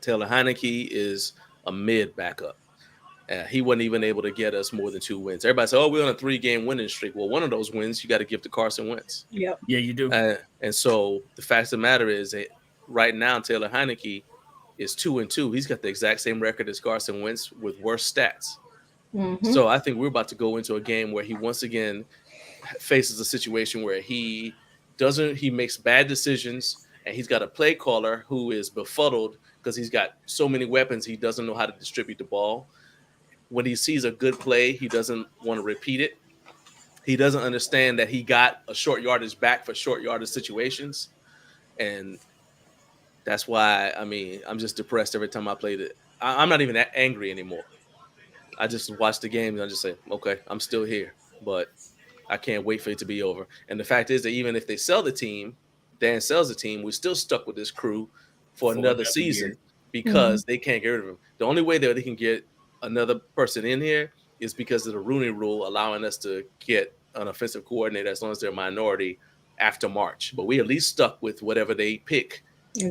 Taylor Heinicke is a mid-backup. He wasn't even able to get us more than 2 wins. Everybody said, oh, we're on a 3-game winning streak. Well, one of those wins you got to give to Carson Wentz. Yep. Yeah, you do. And so the fact of the matter is that right now Taylor Heinicke is 2-2. He's got the exact same record as Carson Wentz with worse stats. So I think we're about to go into a game where he once again faces a situation where he makes bad decisions, and he's got a play caller who is befuddled because he's got so many weapons he doesn't know how to distribute the ball. When he sees a good play, he doesn't want to repeat it. He doesn't understand that he got a short yardage back for short yardage situations. And that's why, I'm just depressed every time I played it. I'm not even that angry anymore. I just watch the game and I just say, okay, I'm still here, but I can't wait for it to be over. And the fact is that even if they sell the team, Dan sells the team, we're still stuck with this crew for another season because they can't get rid of him. The only way that they can get another person in here is because of the Rooney Rule allowing us to get an offensive coordinator as long as they're a minority after March. But we at least stuck with whatever they pick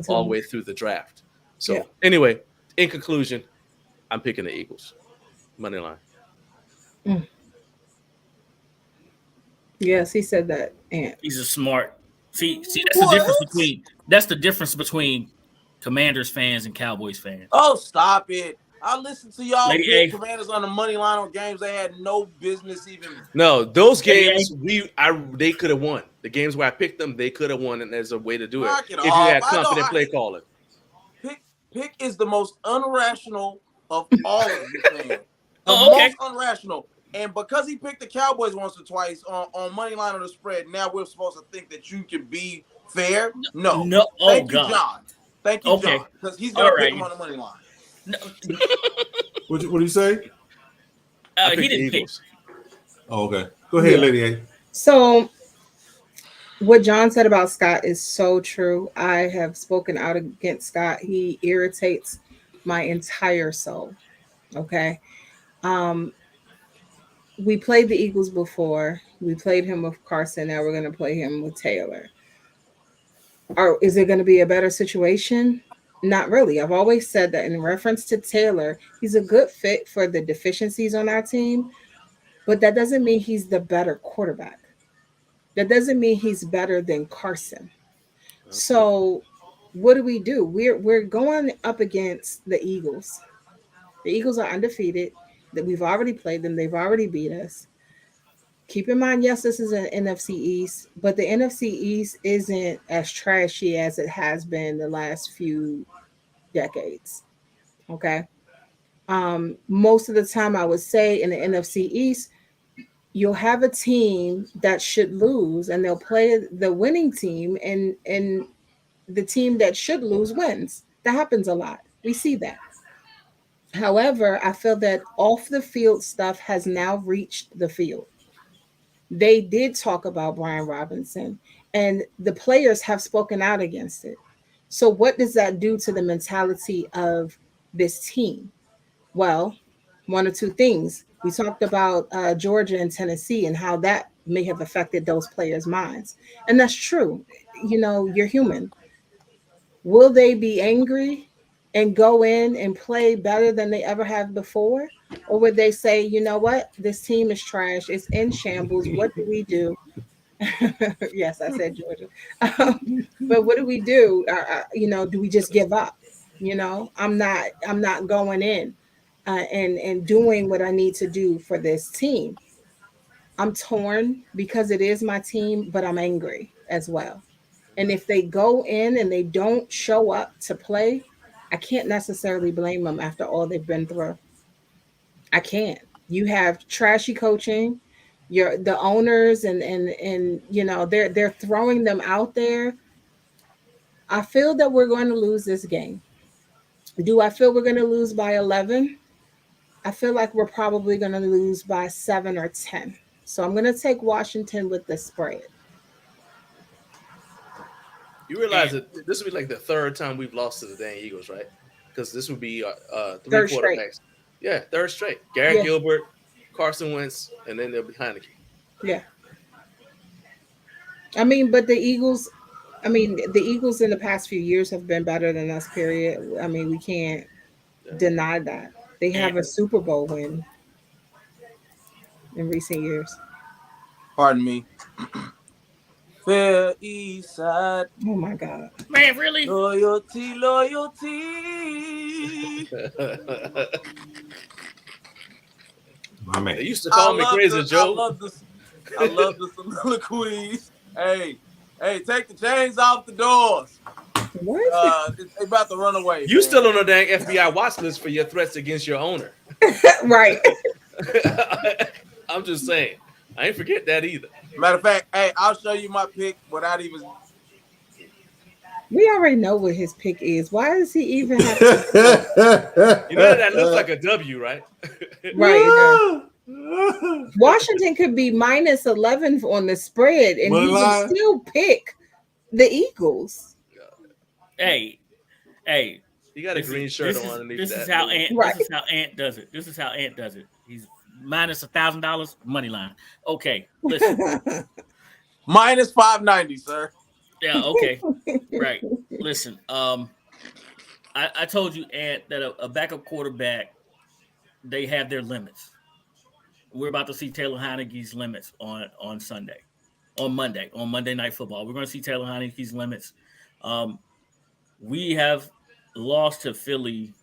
all the way through the draft. So anyway, in conclusion, I'm picking the Eagles. Money line. Yes, he said that. And he's a smart. See, that's the difference between Commanders fans and Cowboys fans. Oh, stop it. I listened to y'all Lady Commanders on the money line on games they had no business even. No, those games they could have won. The games where I picked them, they could have won, and there's a way to do it if you had confident play calling. Pick is the most unrational of all of you things. Most unrational. And because he picked the Cowboys once or twice on money line on the spread, now we're supposed to think that you can be fair? No. Thank you, John. Thank you, John. Because he's going to pick him on the money line. No. What do you say? He didn't pick. Oh, okay. Go ahead, Yeah. Lady A. So what John said about Scott is so true. I have spoken out against Scott. He irritates my entire soul. Okay. Um, we played the Eagles before. We played him with Carson. Now we're going to play him with Taylor. Or is it going to be a better situation? Not really. I've always said that in reference to Taylor, he's a good fit for the deficiencies on our team, but that doesn't mean he's the better quarterback. That doesn't mean he's better than Carson. So what do? We're going up against the Eagles. The Eagles are undefeated. That we've already played them. They've already beat us. Keep in mind, yes, this is an NFC East, but the NFC East isn't as trashy as it has been the last few decades. Okay. Most of the time, I would say in the NFC East, you'll have a team that should lose, and they'll play the winning team, and the team that should lose wins. That happens a lot. We see that. However, I feel that off the field stuff has now reached the field. They did talk about Brian Robinson, and the players have spoken out against it. So, what does that do to the mentality of this team? Well, one or two things. We talked about Georgia and Tennessee and how that may have affected those players' minds. And that's true. You know, you're human. Will they be angry and go in and play better than they ever have before? Or would they say, you know what? This team is trash. It's in shambles. What do we do? Yes, I said Georgia. But what do we do? Do we just give up? I'm not going in and doing what I need to do for this team. I'm torn because it is my team, but I'm angry as well. And if they go in and they don't show up to play, I can't necessarily blame them after all they've been through. I can't. You have trashy coaching. The owners and they're throwing them out there. I feel that we're going to lose this game. Do I feel we're going to lose by 11? I feel like we're probably going to lose by 7 or 10. So I'm going to take Washington with the spread. You realize that this would be like the third time we've lost to the dang Eagles, right? Because this would be three Third quarterbacks. straight. Yeah, third straight. Garrett Gilbert, Carson Wentz, and then they'll be Heineke. Yeah. But the Eagles in the past few years have been better than us, period. We can't deny that. They have a Super Bowl win in recent years. Pardon me. Fair East Side. Oh my God. Man, really? Loyalty. My man. They used to call me Crazy Joe. I love the soliloquies. Hey, take the chains off the doors. What? They about to run away. You still on the dang FBI watch list for your threats against your owner. Right. I'm just saying. I ain't forget that either. Matter of fact, hey, I'll show you my pick without even. We already know what his pick is. Why does he even have to? You know that looks like a W, right? Right. Washington could be minus 11 on the spread, and he would still pick the Eagles. Hey. He got a green shirt on underneath that. This is how Ant does it. This is how Ant does it. He's minus $1,000 money line. Okay, listen. Minus 590, sir. Yeah, okay. Right. Listen, I told you, Ant, that a backup quarterback, they have their limits. We're about to see Taylor Heineke's limits on Monday Night Football. We're going to see Taylor Heineke's limits. We have lost to Philly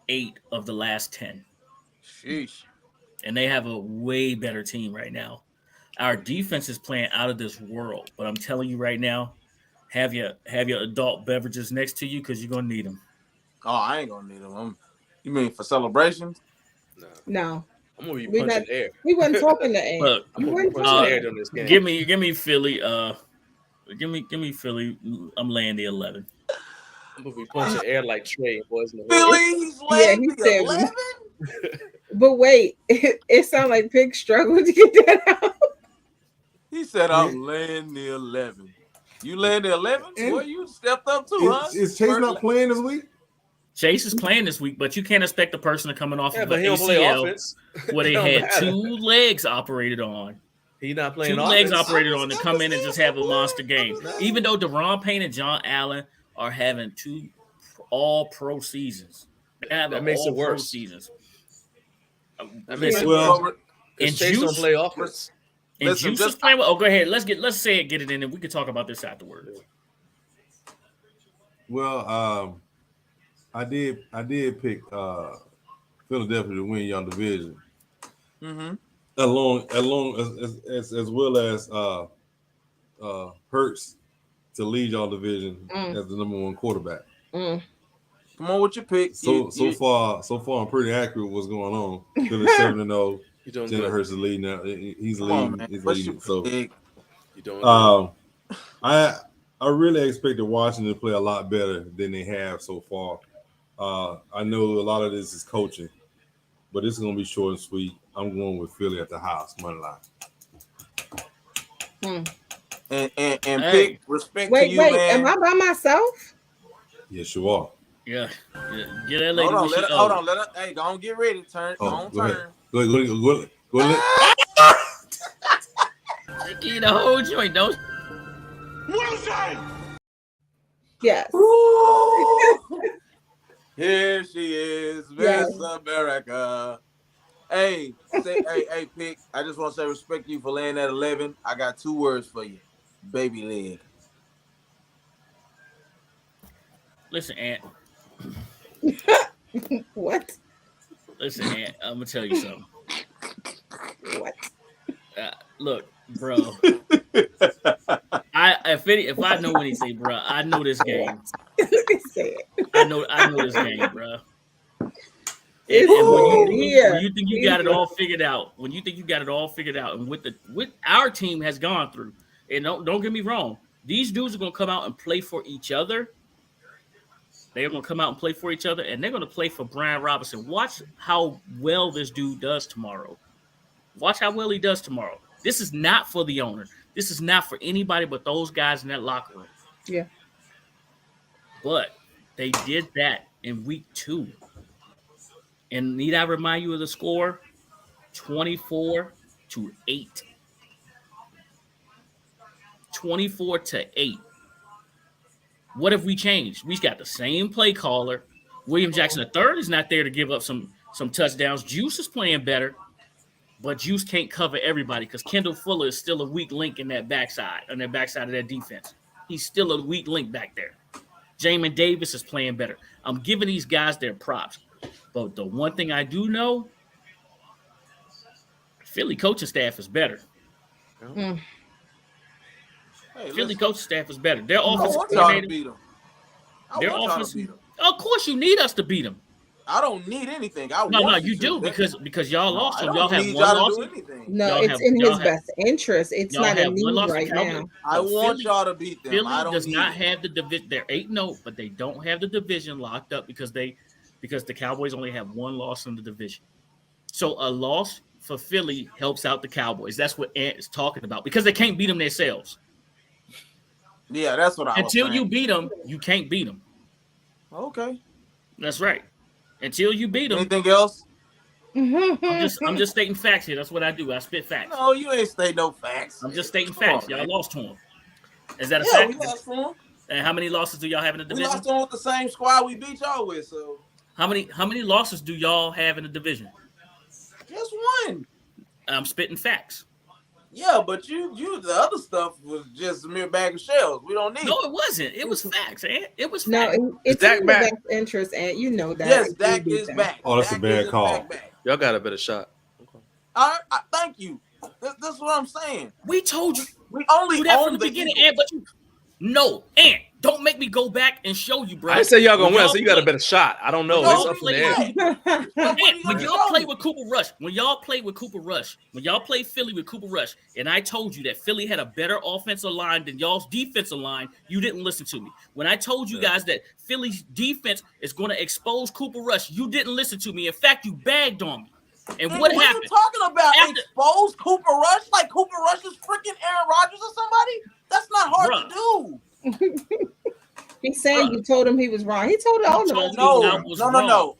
8 of the last 10. Sheesh. And they have a way better team right now. Our defense is playing out of this world, but I'm telling you right now, have your adult beverages next to you because you're gonna need them. Oh, I ain't gonna need them. You mean for celebrations? No. I'm gonna be punching air. We wasn't talking to Ant. Look, I'm gonna be punching air during this game. Give me Philly. Give me Philly. I'm laying the 11. I'm gonna be punching air like Trey, boys. Philly, he's laying the 11. But wait, it sounded like Pig struggled to get that out. He said, "I'm laying the 11." You laying the 11? Boy, you stepped up too, huh? Is Chase not playing this week? Chase is playing this week, but you can't expect the person to coming off of but an he don't play ACL offense. where they had 2 legs operated on. He not playing 2 offense. legs operated on to come in and just have a monster game. Even though Deron Payne and John Allen are having 2 all-pro seasons. That makes it worse. Seasons. Listen, Well, and Chase don't play offense. And Juice is playing well. Oh, go ahead. Let's say it, get it in, and we can talk about this afterwards. Well, I did pick Philadelphia to win y'all division. Mm-hmm. As well as Hurts to lead y'all division as the number 1 quarterback. Come on with your pick. So far, I'm pretty accurate with what's going on. Philly 7-0. Jalen Hurts is leading now. He's leading. He's leading. So, I really expected Washington to play a lot better than they have so far. I know a lot of this is coaching, but this is going to be short and sweet. I'm going with Philly at the house, money line. And pick respect to you, wait, man. am I by myself? Yes, you are. Yeah. Get that lady. Hold on. Let her. Hey, don't get ready. Turn. Don't turn. Go ahead. Get the whole joint, don't. Yes. Here she is, Miss America. Hey, hey, Pick. I just want to say respect you for laying at 11. I got 2 words for you. Baby leg. Listen, Ant. What? Listen, Ant. I'm gonna tell you something. What? Look, bro. If I know anything, bro, I know this game. Say it. I know this game, bro. And when you think you got it all figured out, and what our team has gone through, and don't get me wrong, these dudes are gonna come out and play for each other. They're gonna come out and play for each other, and they're gonna play for Brian Robinson. Watch how well this dude does tomorrow. Watch how well he does tomorrow. This is not for the owner. This is not for anybody but those guys in that locker room. Yeah. But they did that in week 2. And need I remind you of the score? 24-8. 24-8. What have we changed? We got the same play caller. William Jackson III is not there to give up some touchdowns. Juice is playing better, but Juice can't cover everybody because Kendall Fuller is still a weak link in that backside, of that defense. He's still a weak link back there. Jamin Davis is playing better. I'm giving these guys their props. But the one thing I do know, Philly coaching staff is better. Mm. Hey, Philly coaching staff is better. Their offensive coordinator beat them. Of course, you need us to beat them. I don't need anything. No, you do because y'all lost them. Y'all have one loss. No, it's in his best interest. It's not a need right now. I want y'all to beat them. Philly does not have the division. They're 8-0, but they don't have the division locked up because the Cowboys only have one loss in the division. So a loss for Philly helps out the Cowboys. That's what Ant is talking about because they can't beat them themselves. Yeah, that's what I was Until saying. you beat them, you can't beat them. Okay. That's right. Until you beat them. Anything else? I'm just stating facts here. That's what I do. I spit facts. No, you ain't state no facts. I'm just stating facts. Y'all lost to them. Is that a fact? We lost to them. And how many losses do y'all have in the division? We lost to them with the same squad we beat y'all with. So how many losses do y'all have in the division? Just one. I'm spitting facts. Yeah, but you the other stuff was just a mere bag of shells. We don't need. No, it wasn't. It was facts, man. It was facts. No, it's in the best interest, and you know that. Yes, Dak is back. Oh, that's a bad call. Y'all got a better shot. All right, thank you. That's what I'm saying. We told you. We only do that from the beginning, Ant, but you. No, Ant, don't make me go back and show you, bro. I say y'all gonna win, so you got a better shot. I don't know. It's up in the air. When y'all play with Cooper Rush, when y'all play Philly with Cooper Rush, and I told you that Philly had a better offensive line than y'all's defensive line, you didn't listen to me. When I told you guys that Philly's defense is going to expose Cooper Rush, you didn't listen to me. In fact, you bagged on me. And what are happened? you talking about? After, Expose Cooper Rush like Cooper Rush is freaking Aaron Rodgers or somebody? That's not hard to do. He's saying you told him he was wrong. He told all of us. No.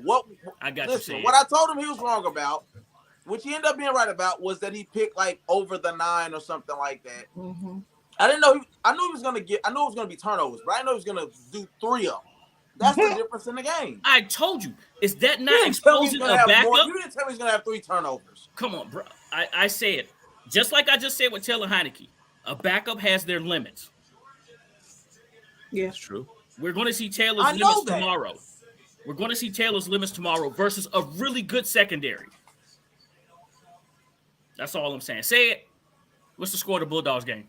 What I got listen, you. What I told him he was wrong about, which he ended up being right about, was that he picked like over the 9 or something like that. Mm-hmm. I didn't know. I knew he was gonna get. I knew it was gonna be turnovers, but I didn't know he was gonna do 3 of them. That's the difference in the game. I told you. Is that not exposing a backup? You didn't tell me he's gonna have 3 turnovers. Come on, bro. I said, just like I just said with Taylor Heineke, a backup has their limits. Yeah, That's true. We're going to see Taylor's limits tomorrow. We're going to see Taylor's limits tomorrow versus a really good secondary. That's all I'm saying. Say it. What's the score of the Bulldogs game?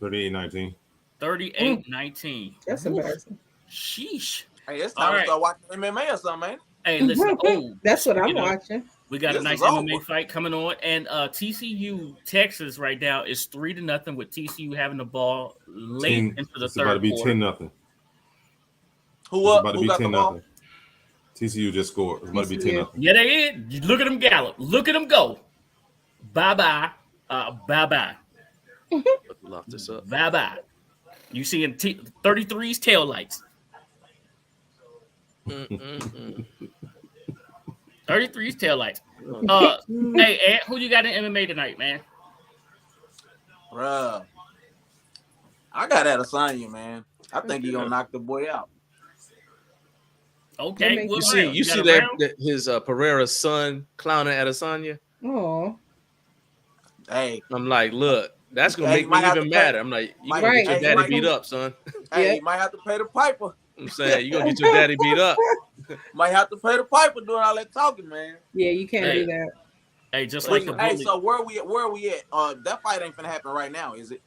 38-19. 38-19. That's embarrassing. Sheesh. Hey, it's time to start watching MMA or something, man. Hey, listen. That's what I'm watching. We got a nice MMA fight coming on, and TCU Texas right now is 3-0 with TCU having the ball late into the third quarter. It's about to be 10-0. Who up? Who got the ball? TCU just scored. It's about to be 10-0. Yeah, they is. Look at them gallop. Look at them go. Bye-bye. Bye-bye. Lock this up. Bye-bye. You seeing 33's tail lights. 33's tail lights. Hey, Ant, who you got in MMA tonight, man? Bruh. I got Adesanya, man. I think he's gonna knock the boy out. Okay. You see that his Pereira's son clowning Adesanya? Oh. Hey. I'm like, look, that's gonna make me even madder. I'm like, you gonna get your daddy beat up, son. Hey, you might have to pay the piper. I'm saying you gonna get your daddy beat up. Might have to pay the piper doing all that talking, man. Yeah, you can't do that. Hey, just like the bully. Hey, so where are we at? That fight ain't gonna happen right now, is it?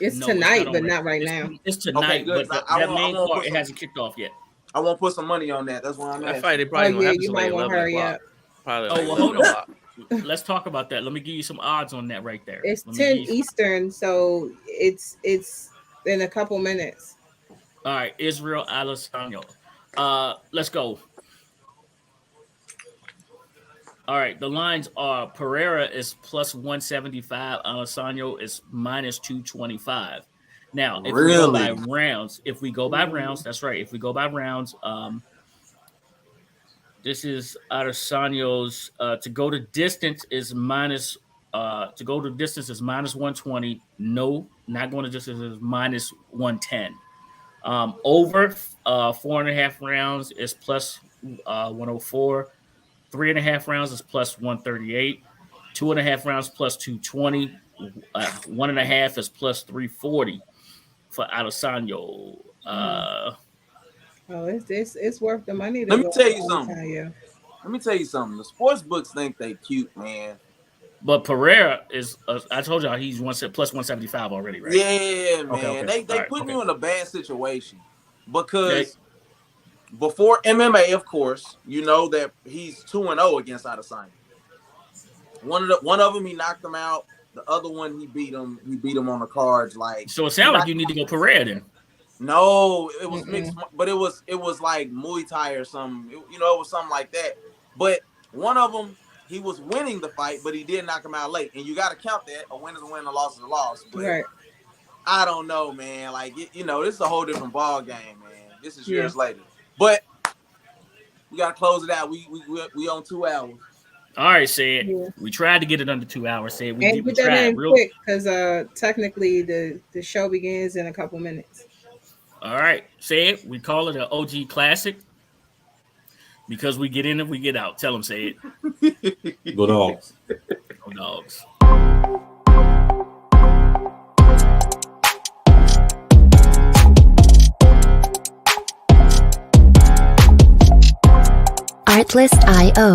It's tonight, but not right now. It's tonight, but that main part, it hasn't kicked off yet. I won't put some money on that. That's why I'm that fight. They probably gonna happen you might want to hurry up. Probably. Hold on. Let's talk about that. Let me give you some odds on that right there. It's 10 Eastern, so it's in a couple minutes. All right, Israel Adesanya. Let's go. All right, the lines are Pereira is plus 175, Adesanya is minus 225. Now, if we go by rounds, that's right. If we go by rounds, this is Adesanya's to go to distance is minus 120. No, not going to distance is minus 110. Over 4.5 rounds is plus 104. 3.5 rounds is plus 138. 2.5 rounds plus 220. 1.5 is plus 340 for Adesanya. It's worth the money. Let me tell you something. The sports books think they cute, man. But Pereira is, I told y'all he's plus 175 already, right? Yeah, man. Okay. They put you in a bad situation because before MMA, of course, you know that he's 2-0 against Adesanya. One of them he knocked him out. The other one he beat him. He beat him on the cards. Like, so it sounds like you need to go Pereira then. No, it was mixed, but it was like Muay Thai or something. It was something like that. But one of them, he was winning the fight, but he did knock him out late. And you got to count that. A win is a win, a loss is a loss. But I don't know, man. Like, this is a whole different ball game, man. This is years later. But we got to close it out. We on 2 hours. All right, Sid. Yeah. We tried to get it under 2 hours. Sid, we put that in quick because technically the show begins in a couple minutes. All right, Sid. We call it an OG classic because we get in and we get out. Tell them, Sid. Go Dogs. Go Dogs. Artlist.io